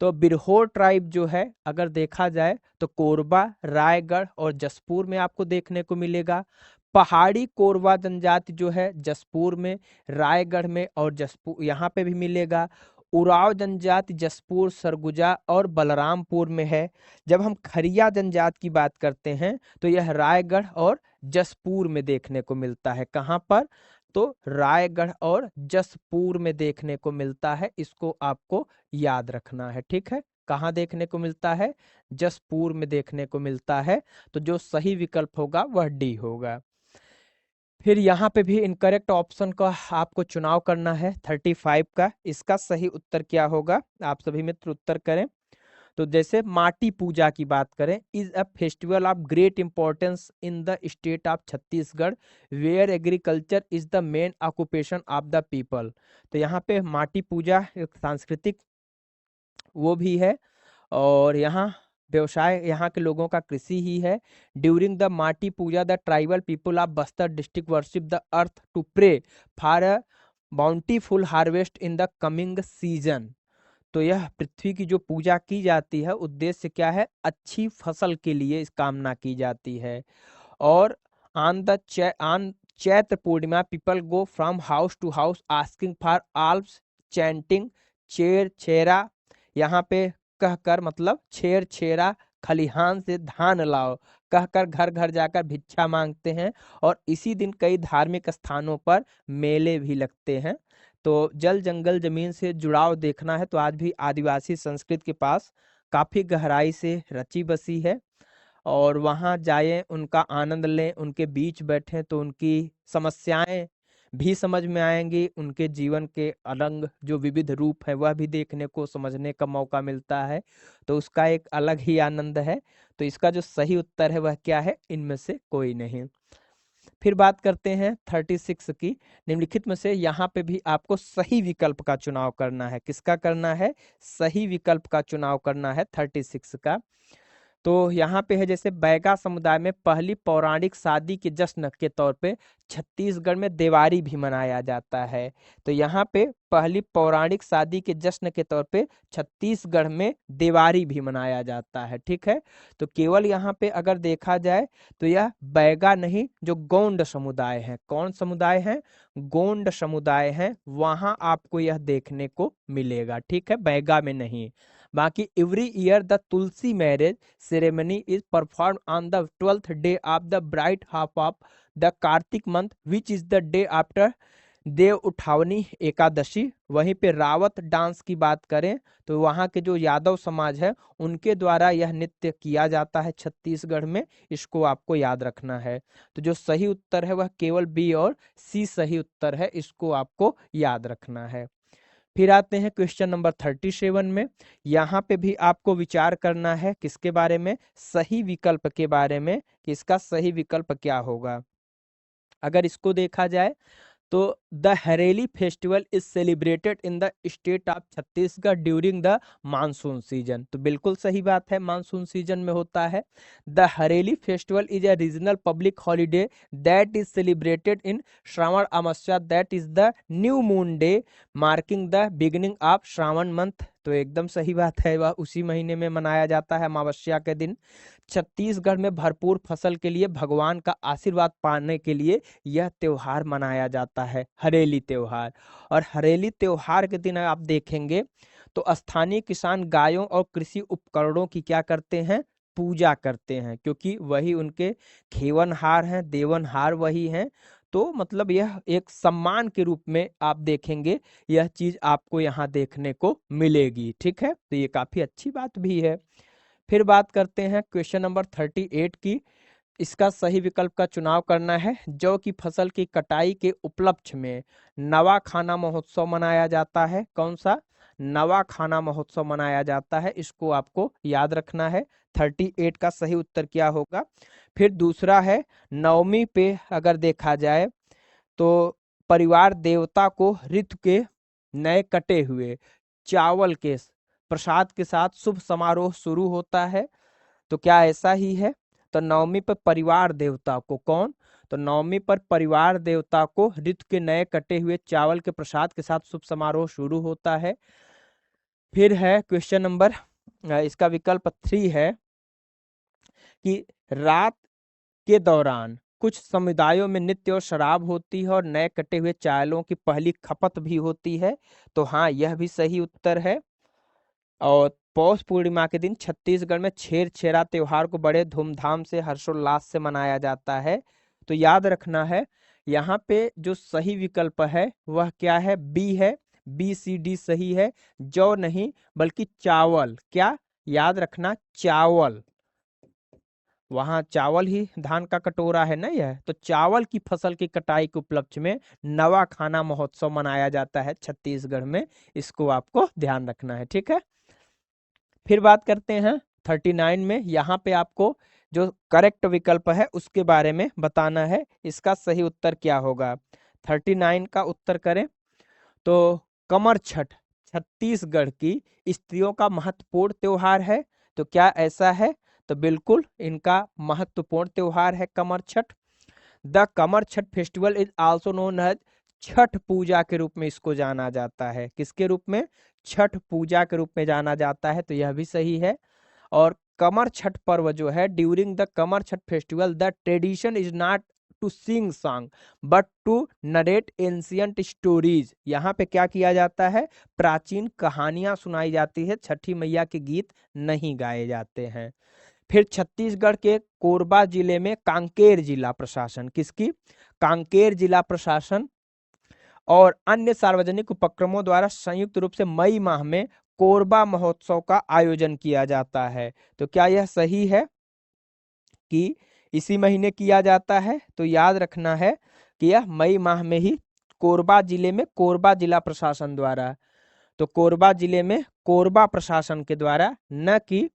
तो बिरहोर ट्राइब जो है अगर देखा जाए तो कोरबा, रायगढ़ और जसपुर में आपको देखने को मिलेगा। पहाड़ी कोरबा जनजाति जो है जसपुर में, रायगढ़ में और जसपुर यहाँ पे भी मिलेगा। उराव जनजाति जसपुर, सरगुजा और बलरामपुर में है। जब हम खरिया जनजाति की बात करते हैं तो यह रायगढ़ और जसपुर में देखने को मिलता है। कहाँ पर? तो रायगढ़ और जसपुर में देखने को मिलता है। इसको आपको याद रखना है, ठीक है। कहाँ देखने को मिलता है? जसपुर में देखने को मिलता है। तो जो सही विकल्प होगा वह डी होगा। फिर यहाँ पे भी इनकरेक्ट ऑप्शन का आपको चुनाव करना है 35 का। इसका सही उत्तर क्या होगा? आप सभी मित्र उत्तर करें। तो जैसे माटी पूजा की बात करें, is a festival of great importance in the state of Chhattisgarh where agriculture is the main occupation of the people. तो यहाँ पे माटी पूजा एक सांस्कृतिक वो भी है और यहाँ व्यवसाय यहाँ के लोगों का कृषि ही है। During the Mati Puja the tribal people of Bastar district worship the earth to pray for a bountiful harvest in the coming season. तो यह पृथ्वी की जो पूजा की जाती है उद्देश्य क्या है? अच्छी फसल के लिए इस कामना की जाती है। और on Chaitra Purnima people go from house to house asking for alms chanting Chher Chhera. यहाँ पे कहकर मतलब छेर छेरा खलिहान से धान लाओ कहकर घर घर जाकर भिक्षा मांगते हैं। और इसी दिन कई धार्मिक स्थानों पर मेले भी लगते हैं। तो जल जंगल जमीन से जुड़ाव देखना है तो आज भी आदिवासी संस्कृति के पास काफी गहराई से रची बसी है। और वहां जाएं, उनका आनंद लें, उनके बीच बैठें तो उनकी समस्याएं भी समझ में आएंगी, उनके जीवन के अलग जो विविध रूप है वह भी देखने को समझने का मौका मिलता है। तो उसका एक अलग ही आनंद है। तो इसका जो सही उत्तर है वह क्या है? इनमें से कोई नहीं। फिर बात करते हैं 36 की। निम्नलिखित में से यहाँ पे भी आपको सही विकल्प का चुनाव करना है। किसका करना है? सही विकल्प का चुनाव करना है 36 का। तो यहाँ पे है जैसे बैगा समुदाय में पहली पौराणिक शादी के जश्न के तौर पे छत्तीसगढ़ में देवारी भी मनाया जाता है। तो यहाँ पे पहली पौराणिक शादी के जश्न के तौर पे छत्तीसगढ़ में देवारी भी मनाया जाता है। ठीक है, तो केवल यहाँ पे अगर देखा जाए तो यह बैगा नहीं, जो गोंड समुदाय है। कौन समुदाय है? गोंड समुदाय है, वहां आपको यह देखने को मिलेगा। ठीक है, बैगा में नहीं। बाकी every year the Tulsi marriage ceremony is perform on the 12th day of the bright half of the Kartik month which is the day after Dev Uthavani Ekadashi. वहीं पे रावत डांस की बात करें तो वहाँ के जो यादव समाज है उनके द्वारा यह नृत्य किया जाता है छत्तीसगढ़ में। इसको आपको याद रखना है। तो जो सही उत्तर है वह केवल बी और सी सही उत्तर है, इसको आपको याद रखना है। फिर आते हैं क्वेश्चन नंबर 37 में। यहाँ पे भी आपको विचार करना है किसके बारे में? सही विकल्प के बारे में, कि इसका सही विकल्प क्या होगा। अगर इसको देखा जाए तो the Hareli festival is celebrated in the state of Chhattisgarh during the monsoon season. तो बिल्कुल सही बात है, मानसून सीजन में होता है। The Hareli festival is a regional public holiday that is celebrated in Shravan Amavasya that is the new moon day marking the beginning of Shravan month. तो एकदम सही बात है, वह उसी महीने में मनाया जाता है, अमावस्या के दिन। छत्तीसगढ़ में भरपूर फसल के लिए भगवान का आशीर्वाद पाने के लिए यह त्योहार मनाया जाता है, हरेली त्योहार। और हरेली त्योहार के दिन आप देखेंगे तो स्थानीय किसान गायों और कृषि उपकरणों की क्या करते हैं? पूजा करते हैं, क्योंकि वही उनके खेवनहार हैं, देवनहार वही हैं। तो मतलब यह एक सम्मान के रूप में आप देखेंगे, यह चीज आपको यहाँ देखने को मिलेगी। ठीक है, तो ये काफी अच्छी बात भी है। फिर बात करते हैं क्वेश्चन नंबर 38 की। इसका सही विकल्प का चुनाव करना है। जौ की फसल की कटाई के उपलक्ष्य में नवा खाना महोत्सव मनाया जाता है। कौन सा? नवा खाना महोत्सव मनाया जाता है, इसको आपको याद रखना है। 38 का सही उत्तर क्या होगा? फिर दूसरा है नवमी पे अगर देखा जाए तो परिवार देवता को ऋतु के नए कटे हुए चावल के प्रसाद के साथ शुभ समारोह शुरू होता है। तो क्या ऐसा ही है? तो नवमी पर परिवार देवता को कौन? तो नवमी पर परिवार देवता को ऋतु के नए कटे हुए चावल के प्रसाद के साथ शुभ समारोह शुरू होता है। फिर है क्वेश्चन नंबर, इसका विकल्प 3 है कि रात के दौरान कुछ समुदायों में नृत्य और शराब होती है और नए कटे हुए चावलों की पहली खपत भी होती है। तो हाँ, यह भी सही उत्तर है। और पौष पूर्णिमा के दिन छत्तीसगढ़ में छेरछेरा त्योहार को बड़े धूमधाम से हर्षोल्लास से मनाया जाता है। तो याद रखना है, यहाँ पे जो सही विकल्प है वह क्या है? बी है। बी सी डी सही है। जौ नहीं बल्कि चावल। क्या याद रखना? चावल। वहां चावल ही धान का कटोरा है ना यह। तो चावल की फसल की कटाई के उपलक्ष्य में नवा खाना महोत्सव मनाया जाता है छत्तीसगढ़ में, इसको आपको ध्यान रखना है। ठीक है, फिर बात करते हैं 39 में। यहाँ पे आपको जो करेक्ट विकल्प है उसके बारे में बताना है, इसका सही उत्तर क्या होगा। 39 का उत्तर करें तो कमर छठ छत्तीसगढ़ की स्त्रियों का महत्वपूर्ण त्योहार है। तो क्या ऐसा है? तो बिल्कुल इनका महत्वपूर्ण त्योहार है Kamar Chhath. The Kamar Chhath festival is also known as Chhath Puja के रूप में इसको जाना जाता है। किसके रूप में? छठ पूजा के रूप में जाना जाता है। तो यह भी सही है। और कमर छठ पर्व जो है, during the Kamar Chhath festival the tradition is not to sing song but to narrate ancient stories. यहाँ पे क्या किया जाता है? प्राचीन कहानियां सुनाई जाती है, छठी मैया के गीत नहीं गाए जाते हैं। फिर छत्तीसगढ़ के कोरबा जिले में कांकेर जिला प्रशासन, किसकी? कांकेर जिला प्रशासन और अन्य सार्वजनिक उपक्रमों द्वारा संयुक्त रूप से मई माह में कोरबा महोत्सव का आयोजन किया जाता है। तो क्या यह सही है कि इसी महीने किया जाता है? तो याद रखना है कि यह मई माह में ही कोरबा जिले में कोरबा जिला प्रशासन द्वारा, तो कोरबा जिले में कोरबा प्रशासन के द्वारा, न कि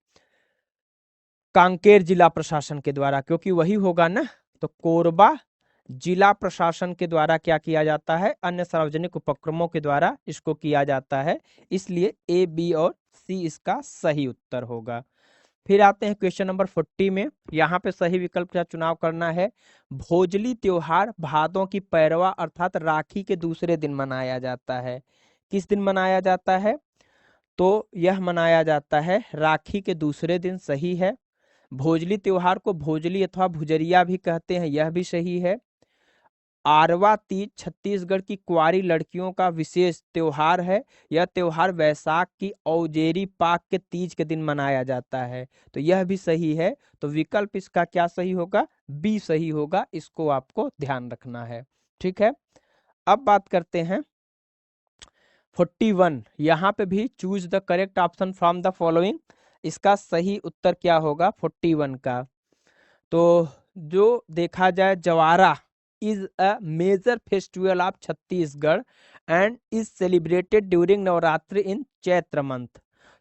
कांकेर जिला प्रशासन के द्वारा, क्योंकि वही होगा ना। तो कोरबा जिला प्रशासन के द्वारा क्या किया जाता है? अन्य सार्वजनिक उपक्रमों के द्वारा इसको किया जाता है, इसलिए ए, बी और सी इसका सही उत्तर होगा। फिर आते हैं क्वेश्चन नंबर 40 में। यहाँ पे सही विकल्प का चुनाव करना है। भोजली त्योहार भादों की पैरवा अर्थात राखी के दूसरे दिन मनाया जाता है। किस दिन मनाया जाता है? तो यह मनाया जाता है राखी के दूसरे दिन, सही है। भोजली त्योहार को भोजली अथवा भुजरिया भी कहते हैं, यह भी सही है। आरवा तीज छत्तीसगढ़ की कुंवारी लड़कियों का विशेष त्योहार है। यह त्योहार वैशाख की औजेरी पाक के तीज के दिन मनाया जाता है, तो यह भी सही है। तो विकल्प इसका क्या सही होगा? बी सही होगा, इसको आपको ध्यान रखना है। ठीक है, अब बात करते हैं 41। यहाँ पे भी choose the correct option from the following, इसका सही उत्तर क्या होगा 41 का? तो जो देखा जाए, Jawara is a major festival of Chhattisgarh and is celebrated during Navratri in Chaitra month.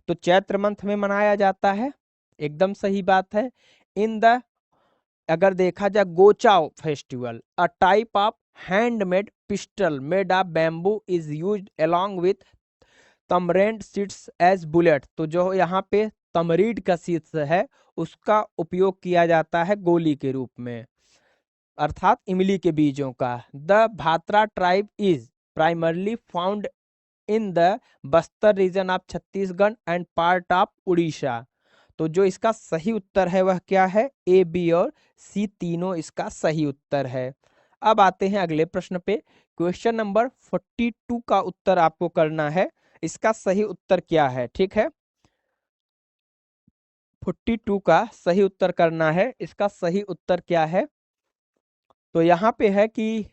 तो चैत्र मंथ में मनाया जाता है, एकदम सही बात है। इन द, अगर देखा जाए, Gochaw festival a type of handmade pistol made of bamboo is used along with tamarind seeds as bullet. तो जो यहाँ पे तमरीड का सीड्स है उसका उपयोग किया जाता है गोली के रूप में, अर्थात इमली के बीजों का। The Bhatra tribe is primarily found in the Bastar region of Chhattisgarh and part of Orissa. तो जो इसका सही उत्तर है वह क्या है? ए, बी और सी तीनों इसका सही उत्तर है। अब आते हैं अगले प्रश्न पे। क्वेश्चन नंबर 42 का उत्तर आपको करना है, इसका सही उत्तर क्या है? ठीक है, 42 का सही उत्तर करना है, इसका सही उत्तर क्या है? तो यहाँ पे है कि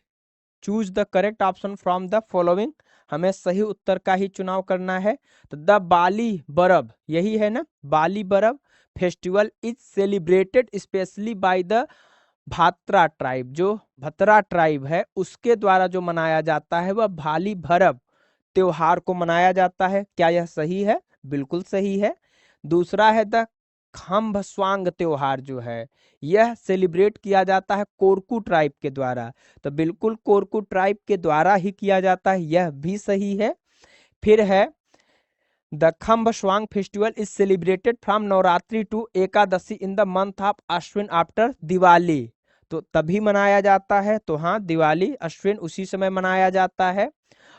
choose the correct option from the following, हमें सही उत्तर का ही चुनाव करना है। तो द बाली बरब, यही है ना, Bali Barab festival is celebrated specially by the Bhatra tribe. जो भतरा ट्राइब है उसके द्वारा जो मनाया जाता है वह भाली भरब त्योहार को मनाया जाता है। क्या यह सही है? बिल्कुल सही है। दूसरा है द खम्भ स्वांग त्योहार, जो है यह सेलिब्रेट किया जाता है कोरकू ट्राइब के द्वारा। तो बिल्कुल कोरकू ट्राइब के द्वारा ही किया जाता है, यह भी सही है। फिर है the Khambh Swang festival is celebrated from Navratri to Ekadashi in the month of Ashwin after Diwali. तो तभी मनाया जाता है, तो हाँ, दिवाली अश्विन उसी समय मनाया जाता है।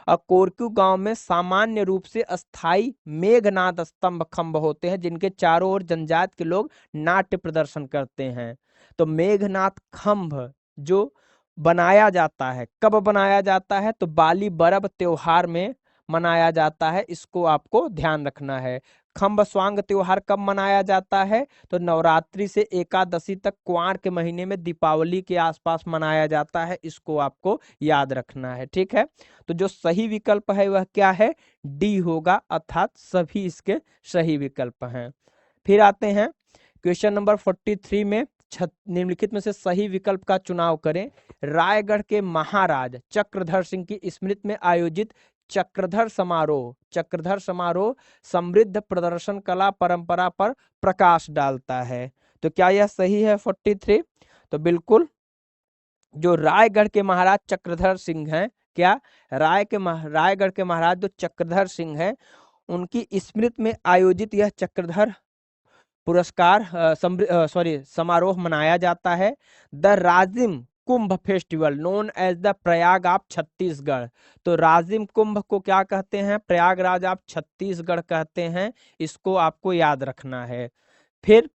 और कोरकू गांव में सामान्य रूप से अस्थाई मेघनाद स्तंभ खंभ होते हैं जिनके चारों ओर जनजाति के लोग नाट्य प्रदर्शन करते हैं। तो मेघनाद खंभ जो बनाया जाता है, कब बनाया जाता है? तो बाली बरब त्योहार में मनाया जाता है, इसको आपको ध्यान रखना है। खम्भ स्वांग त्योहार कब मनाया जाता है? तो नवरात्रि से एकादशी तक कुंवार के महीने में दीपावली के आसपास मनाया जाता है, इसको आपको याद रखना है। ठीक है, तो जो सही विकल्प है वह क्या है? डी होगा, अर्थात सभी इसके सही विकल्प हैं। फिर आते हैं क्वेश्चन नंबर 43 में। निम्नलिखित में से सही विकल्प का चुनाव करें। रायगढ़ के महाराज चक्रधर सिंह की स्मृति में आयोजित चक्रधर समारोह समृद्ध प्रदर्शन कला परंपरा पर प्रकाश डालता है। तो क्या यह सही है 43? तो बिल्कुल, जो रायगढ़ के महाराज चक्रधर सिंह हैं, क्या रायगढ़ के महाराज जो चक्रधर सिंह हैं उनकी स्मृति में आयोजित यह चक्रधर पुरस्कार समारोह मनाया जाता है। The Rajim Kumbh festival known as the Prayag of Chhattisgarh. तो राजिम कुंभ को क्या कहते हैं? प्रयागराज ऑफ छत्तीसगढ़ कहते हैं, इसको आपको याद रखना है। फिर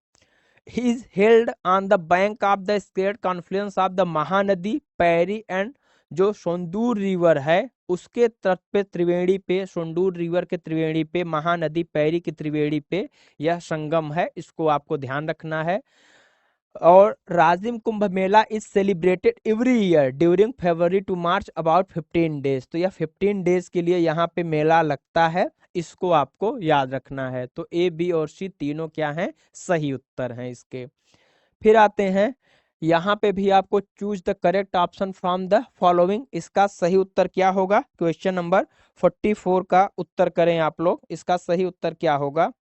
he is held on the bank of the sacred confluence of the Mahanadi Pairi and जो सोंदूर रिवर है उसके तट पे त्रिवेणी पे, सोंडूर रिवर के त्रिवेणी पे, महानदी पैरी की त्रिवेणी पे यह संगम है, इसको आपको ध्यान रखना है। और Rajim Kumbh Mela is celebrated every year during February to March about 15 days. तो यह 15 डेज के लिए यहाँ पे मेला लगता है, इसको आपको याद रखना है। तो ए, बी और सी तीनों क्या हैं, सही उत्तर हैं इसके। फिर आते हैं यहाँ पे भी आपको choose the correct option from the following, इसका सही उत्तर क्या होगा। क्वेश्चन नंबर 44 का उत्तर करें आप लोग, इसका सही उत्तर क्या होगा।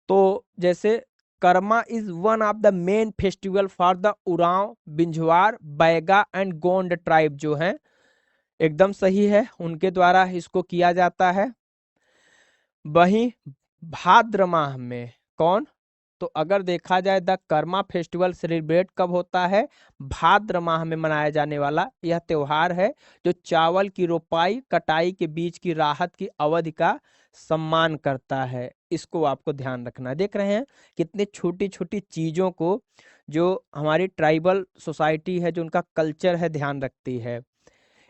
तो जैसे Karma is one of the main festival for the Oraon, Binjhwar, Baiga and Gond tribe जो है, एकदम सही है, उनके द्वारा इसको किया जाता है। वहीं भाद्र माह में कौन, तो अगर देखा जाए द कर्मा फेस्टिवल सेलिब्रेट कब होता है, भाद्र माह में मनाया जाने वाला यह त्योहार है, जो चावल की रोपाई कटाई के बीच की राहत की अवधि का सम्मान करता है, इसको आपको ध्यान रखना है। देख रहे हैं कितनी छोटी छोटी चीजों को जो हमारी ट्राइबल सोसाइटी है, जो उनका कल्चर है, ध्यान रखती है।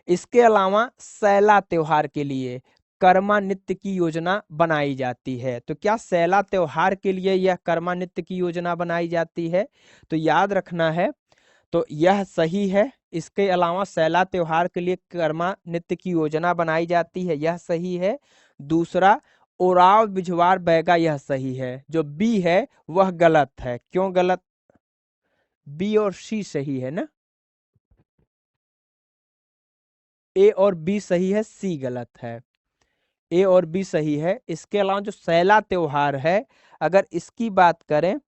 इसके अलावा सैला त्योहार के लिए कर्मा नृत्य की योजना बनाई जाती है। तो क्या सैला त्योहार के लिए यह कर्मा नृत्य की योजना बनाई जाती है, तो याद रखना है, तो यह सही है। इसके अलावा सैला त्योहार के लिए कर्मा नृत्य की योजना बनाई जाती है, यह सही है। दूसरा ओराव, बिझवार, बैगा, यह सही है। जो बी है वह गलत है। क्यों गलत, बी और सी सही है ना, ए और बी सही है, सी गलत है। ए और बी सही है। इसके अलावा जो सैला त्योहार है, अगर इसकी बात करें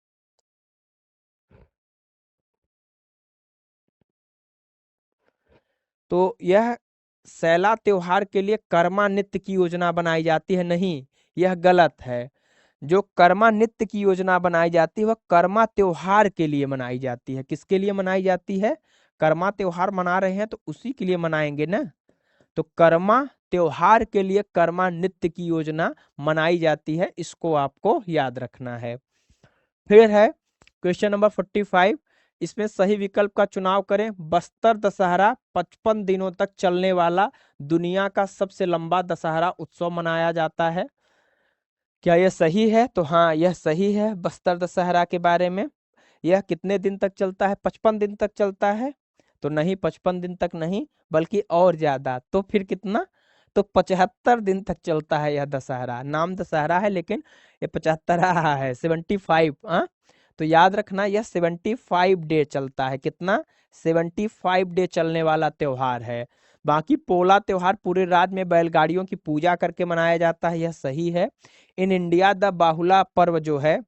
तो यह सैला त्योहार के लिए कर्मा नृत्य की योजना बनाई जाती है, नहीं, यह गलत है। जो कर्मा नृत्य की योजना बनाई जाती है वह कर्मा त्योहार के लिए मनाई जाती है। किसके लिए मनाई जाती है, कर्मा त्योहार मना रहे हैं तो उसी के लिए मनाएंगे ना। तो कर्मा त्योहार के लिए कर्मा नृत्य की योजना मनाई जाती है, इसको आपको याद रखना है। फिर है क्वेश्चन नंबर 45, इसमें सही विकल्प का चुनाव करें। बस्तर दशहरा 55 दिनों तक चलने वाला दुनिया का सबसे लंबा दशहरा उत्सव मनाया जाता है, क्या यह सही है। तो हाँ, यह सही है। बस्तर दशहरा के बारे में, यह कितने दिन तक चलता है, 55 दिन तक चलता है। तो नहीं, 55 दिन तक नहीं, बल्कि और ज्यादा। तो फिर कितना, तो 75 दिन तक चलता है यह दशहरा। नाम दशहरा है लेकिन ये 75 रहा है, 75। हाँ, तो याद रखना यह 75 डे चलता है। कितना, 75 डे चलने वाला त्योहार है। बाकी पोला त्योहार पूरे राज्य में बैलगाड़ियों की पूजा करके मनाया जाता है, यह सही है। इन इंडिया द बाहुला पर्व जो है,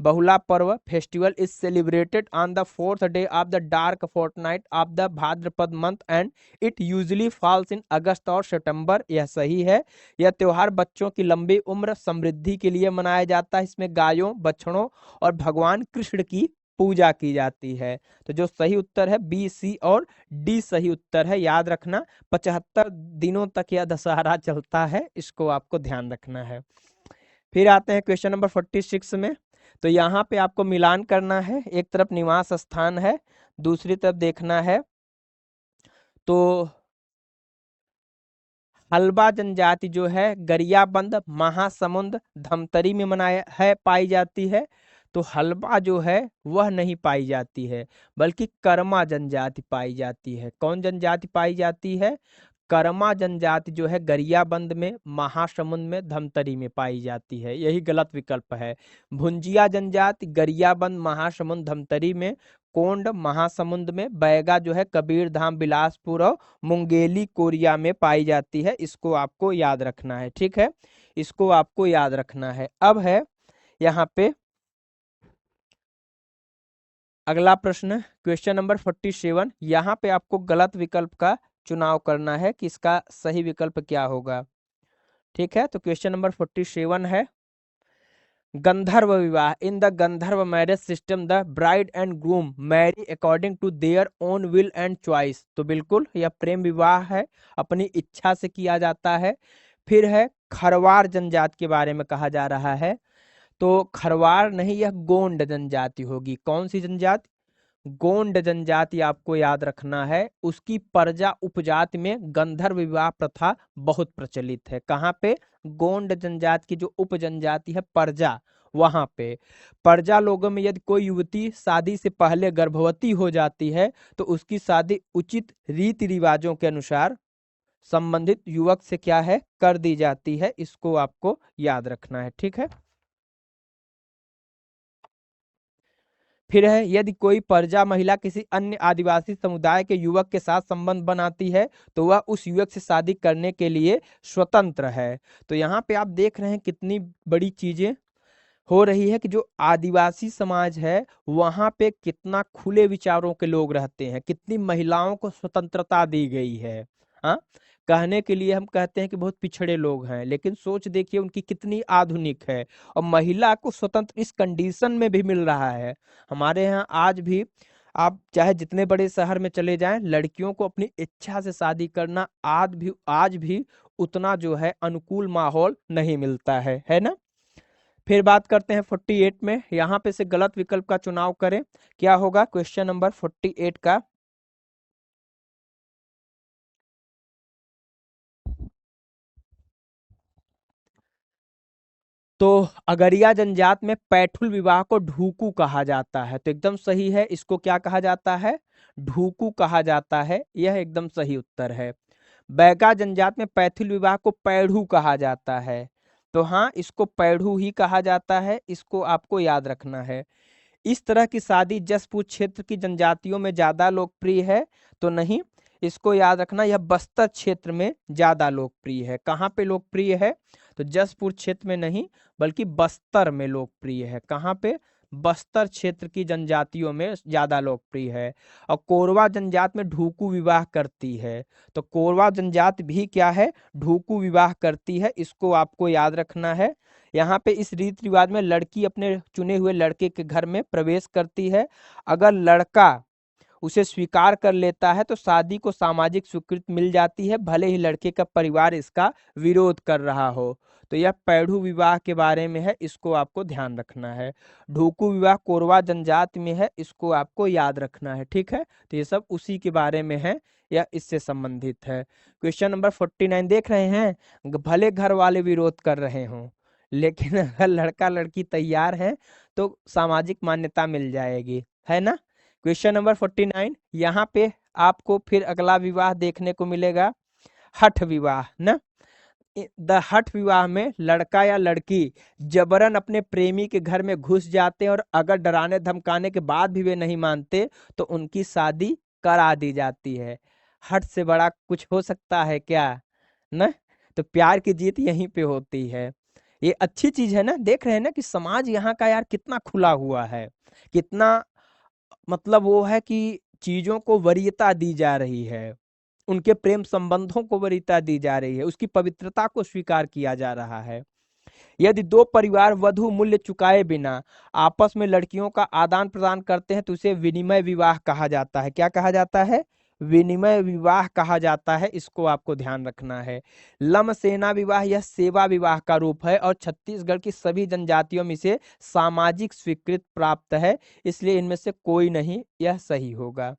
Bahula Parv festival is celebrated on the 4th day of the dark fortnight of the Bhadrapad month and it usually falls in August और सितंबर, यह सही है। यह त्योहार बच्चों की लंबी उम्र समृद्धि के लिए मनाया जाता है। इसमें गायों, बछड़ों और भगवान कृष्ण की पूजा की जाती है। तो जो सही उत्तर है बी, सी और डी सही उत्तर है। याद रखना 75 दिनों तक यह दशहरा चलता है, इसको आपको ध्यान रखना है। फिर आते हैं क्वेश्चन नंबर 46 में। तो यहाँ पे आपको मिलान करना है, एक तरफ निवास स्थान है, दूसरी तरफ देखना है तो हल्बा जनजाति जो है गरियाबंद, महासमुंद, धमतरी में मनाया है, पाई जाती है। तो हल्बा जो है वह नहीं पाई जाती है, बल्कि कर्मा जनजाति पाई जाती है। कौन जनजाति पाई जाती है, कर्मा जनजाति जो है गरियाबंद में, महासमुंद में, धमतरी में पाई जाती है, यही गलत विकल्प है। भुंजिया जनजाति गरियाबंद, महासमुंद, धमतरी में, कोंड महासमुंद में, बैगा जो है कबीरधाम, बिलासपुर और मुंगेली कोरिया में पाई जाती है, इसको आपको याद रखना है। ठीक है, इसको आपको याद रखना है। अब है यहाँ पे अगला प्रश्न, क्वेश्चन नंबर 47। यहाँ पे आपको गलत विकल्प का चुनाव करना है कि इसका सही विकल्प क्या होगा। ठीक है, तो क्वेश्चन नंबर 47 है गंधर्व विवाह। In the Gandharva marriage system the bride and groom marry according to their own will and choice. तो बिल्कुल यह प्रेम विवाह है, अपनी इच्छा से किया जाता है। फिर है खरवार जनजाति के बारे में कहा जा रहा है, तो खरवार नहीं, यह गोंड जनजाति होगी। कौन सी जनजाति, गोंड जनजाति आपको याद रखना है, उसकी प्रजा उपजाति में गंधर्व विवाह प्रथा बहुत प्रचलित है। कहाँ पे? गोंड जनजाति की जो उप जनजाति है प्रजा, वहां पे प्रजा लोगों में यदि कोई युवती शादी से पहले गर्भवती हो जाती है तो उसकी शादी उचित रीति रिवाजों के अनुसार संबंधित युवक से क्या है, कर दी जाती है। इसको आपको याद रखना है, ठीक है। फिर है, यदि कोई प्रजा महिला किसी अन्य आदिवासी समुदाय के युवक के साथ संबंध बनाती है तो वह उस युवक से शादी करने के लिए स्वतंत्र है। तो यहाँ पे आप देख रहे हैं कितनी बड़ी चीजें हो रही है कि जो आदिवासी समाज है वहां पे कितना खुले विचारों के लोग रहते हैं, कितनी महिलाओं को स्वतंत्रता दी गई है। हाँ, कहने के लिए हम कहते हैं कि बहुत पिछड़े लोग हैं, लेकिन सोच देखिए उनकी कितनी आधुनिक है। और महिला को स्वतंत्र इस कंडीशन में भी मिल रहा है। हमारे यहाँ आज भी आप चाहे जितने बड़े शहर में चले जाएं, लड़कियों को अपनी इच्छा से शादी करना आज भी उतना जो है अनुकूल माहौल नहीं मिलता है ना। फिर बात करते हैं 48 में, यहां पे से गलत विकल्प का चुनाव करें। क्या होगा क्वेश्चन नंबर 48 का? तो अगरिया जनजात में पैठुल विवाह को ढूकू कहा जाता है, तो एकदम सही है। इसको क्या कहा जाता है? ढूकू कहा जाता है, यह एकदम सही उत्तर है। बैगा जनजात में पैथुल विवाह को पैढ़ू कहा जाता है, तो हाँ इसको पैढ़ू ही कहा जाता है, इसको आपको याद रखना है। इस तरह की शादी जसपुर क्षेत्र की जनजातियों में ज्यादा लोकप्रिय है, तो नहीं, इसको याद रखना, यह बस्तर क्षेत्र में ज्यादा लोकप्रिय है। कहाँ पे लोकप्रिय है? तो जसपुर क्षेत्र में नहीं बल्कि बस्तर में लोकप्रिय है। कहाँ पे? बस्तर क्षेत्र की जनजातियों में ज्यादा लोकप्रिय है। और कोरवा जनजात में ढूकू विवाह करती है, तो कोरवा जनजात भी क्या है, ढूकू विवाह करती है, इसको आपको याद रखना है। यहाँ पे इस रीति रिवाज में लड़की अपने चुने हुए लड़के के घर में प्रवेश करती है। अगर लड़का उसे स्वीकार कर लेता है तो शादी को सामाजिक स्वीकृति मिल जाती है, भले ही लड़के का परिवार इसका विरोध कर रहा हो। तो यह पैढ़ू विवाह के बारे में है, इसको आपको ध्यान रखना है। ढूकू विवाह कोरवा जनजाति में है, इसको आपको याद रखना है, ठीक है। तो ये सब उसी के बारे में है या इससे संबंधित है। क्वेश्चन नंबर 49 देख रहे हैं, भले घर वाले विरोध कर रहे हों लेकिन अगर लड़का लड़की तैयार है तो सामाजिक मान्यता मिल जाएगी, है ना। क्वेश्चन नंबर 49, यहाँ पे आपको फिर अगला विवाह देखने को मिलेगा, हठ विवाह ना। द हठ विवाह में लड़का या लड़की जबरन अपने प्रेमी के घर में घुस जाते हैं और अगर डराने धमकाने के बाद भी वे नहीं मानते तो उनकी शादी करा दी जाती है। हठ से बड़ा कुछ हो सकता है क्या ना। तो प्यार की जीत यहीं पे होती है। ये अच्छी चीज है ना, देख रहे हैं ना कि समाज यहाँ का यार कितना खुला हुआ है, कितना मतलब वो है कि चीजों को वरीयता दी जा रही है, उनके प्रेम संबंधों को वरीयता दी जा रही है, उसकी पवित्रता को स्वीकार किया जा रहा है। यदि दो परिवार वधु मूल्य चुकाए बिना आपस में लड़कियों का आदान प्रदान करते हैं तो उसे विनिमय विवाह कहा जाता है। क्या कहा जाता है? विनिमय विवाह कहा जाता है, इसको आपको ध्यान रखना है। लम सेना विवाह यह सेवा विवाह का रूप है और छत्तीसगढ़ की सभी जनजातियों में से सामाजिक स्वीकृति प्राप्त है, इसलिए इनमें से कोई नहीं, यह सही होगा।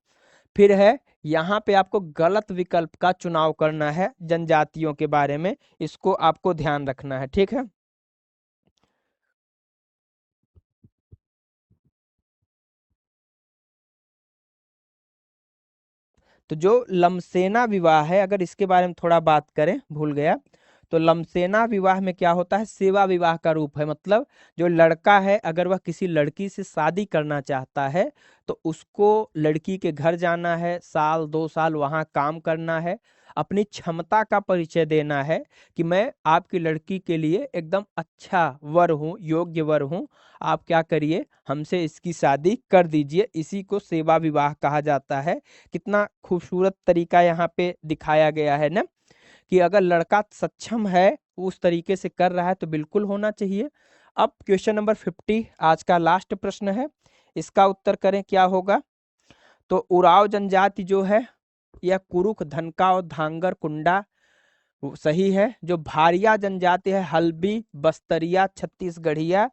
फिर है, यहाँ पे आपको गलत विकल्प का चुनाव करना है जनजातियों के बारे में, इसको आपको ध्यान रखना है, ठीक है। तो जो लमसेना विवाह है, अगर इसके बारे में थोड़ा बात करें, भूल गया, तो लमसेना विवाह में क्या होता है, सेवा विवाह का रूप है। मतलब जो लड़का है अगर वह किसी लड़की से शादी करना चाहता है तो उसको लड़की के घर जाना है, साल 2 साल वहां काम करना है, अपनी क्षमता का परिचय देना है कि मैं आपकी लड़की के लिए एकदम अच्छा वर हूँ, योग्य वर हूँ, आप क्या करिए, हमसे इसकी शादी कर दीजिए। इसी को सेवा विवाह कहा जाता है। कितना खूबसूरत तरीका यहाँ पे दिखाया गया है ना, कि अगर लड़का सक्षम है, उस तरीके से कर रहा है तो बिल्कुल होना चाहिए। अब क्वेश्चन नंबर 50 आज का लास्ट प्रश्न है, इसका उत्तर करें क्या होगा। तो उराव जनजाति जो है यह कुरुख, धनका और धांगर कुंडा सही है। जो भारिया जनजाति है हल्बी, बस्तरिया, छत्तीसगढ़िया,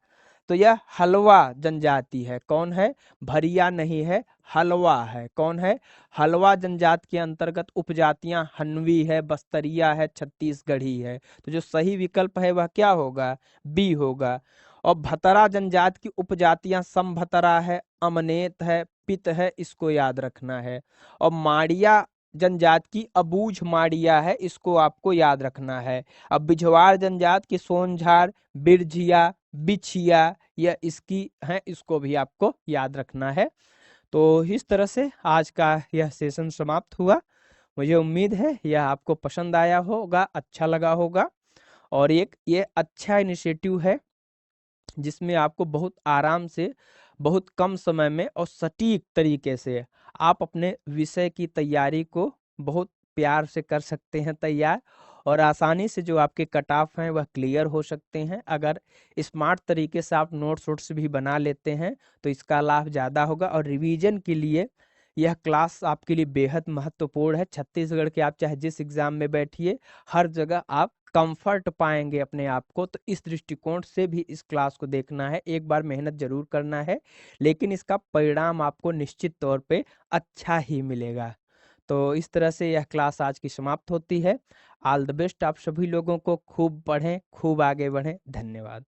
तो यह हलवा जनजाति है। कौन है? भरिया नहीं है, हलवा है। कौन है? हलवा जनजाति के अंतर्गत उपजातियां हनवी है, बस्तरिया है, छत्तीसगढ़ी है। तो जो सही विकल्प है वह क्या होगा? बी होगा। और भतरा जनजाति की उपजातियां समभतरा है, अमनेत है, पित है, इसको याद रखना है। और माड़िया जनजाति की अबूझ माड़िया है, इसको आपको याद रखना है। अब बिझवाड़ जनजाति की सोनझाड़, बिरझिया, बिछिया, यह इसकी है, इसको भी आपको याद रखना है। तो इस तरह से आज का यह सेशन समाप्त हुआ। मुझे उम्मीद है यह आपको पसंद आया होगा, अच्छा लगा होगा। और एक ये अच्छा इनिशिएटिव है जिसमें आपको बहुत आराम से, बहुत कम समय में और सटीक तरीके से आप अपने विषय की तैयारी को बहुत प्यार से कर सकते हैं तैयार, और आसानी से जो आपके कट ऑफ हैं वह क्लियर हो सकते हैं। अगर स्मार्ट तरीके से आप नोट्स वोट्स भी बना लेते हैं तो इसका लाभ ज़्यादा होगा। और रिवीजन के लिए यह क्लास आपके लिए बेहद महत्वपूर्ण है। छत्तीसगढ़ के आप चाहे जिस एग्जाम में बैठिए, हर जगह आप कंफर्ट पाएंगे अपने आप को। तो इस दृष्टिकोण से भी इस क्लास को देखना है, एक बार मेहनत जरूर करना है, लेकिन इसका परिणाम आपको निश्चित तौर पे अच्छा ही मिलेगा। तो इस तरह से यह क्लास आज की समाप्त होती है। ऑल द बेस्ट आप सभी लोगों को, खूब पढ़ें, खूब आगे बढ़ें। धन्यवाद।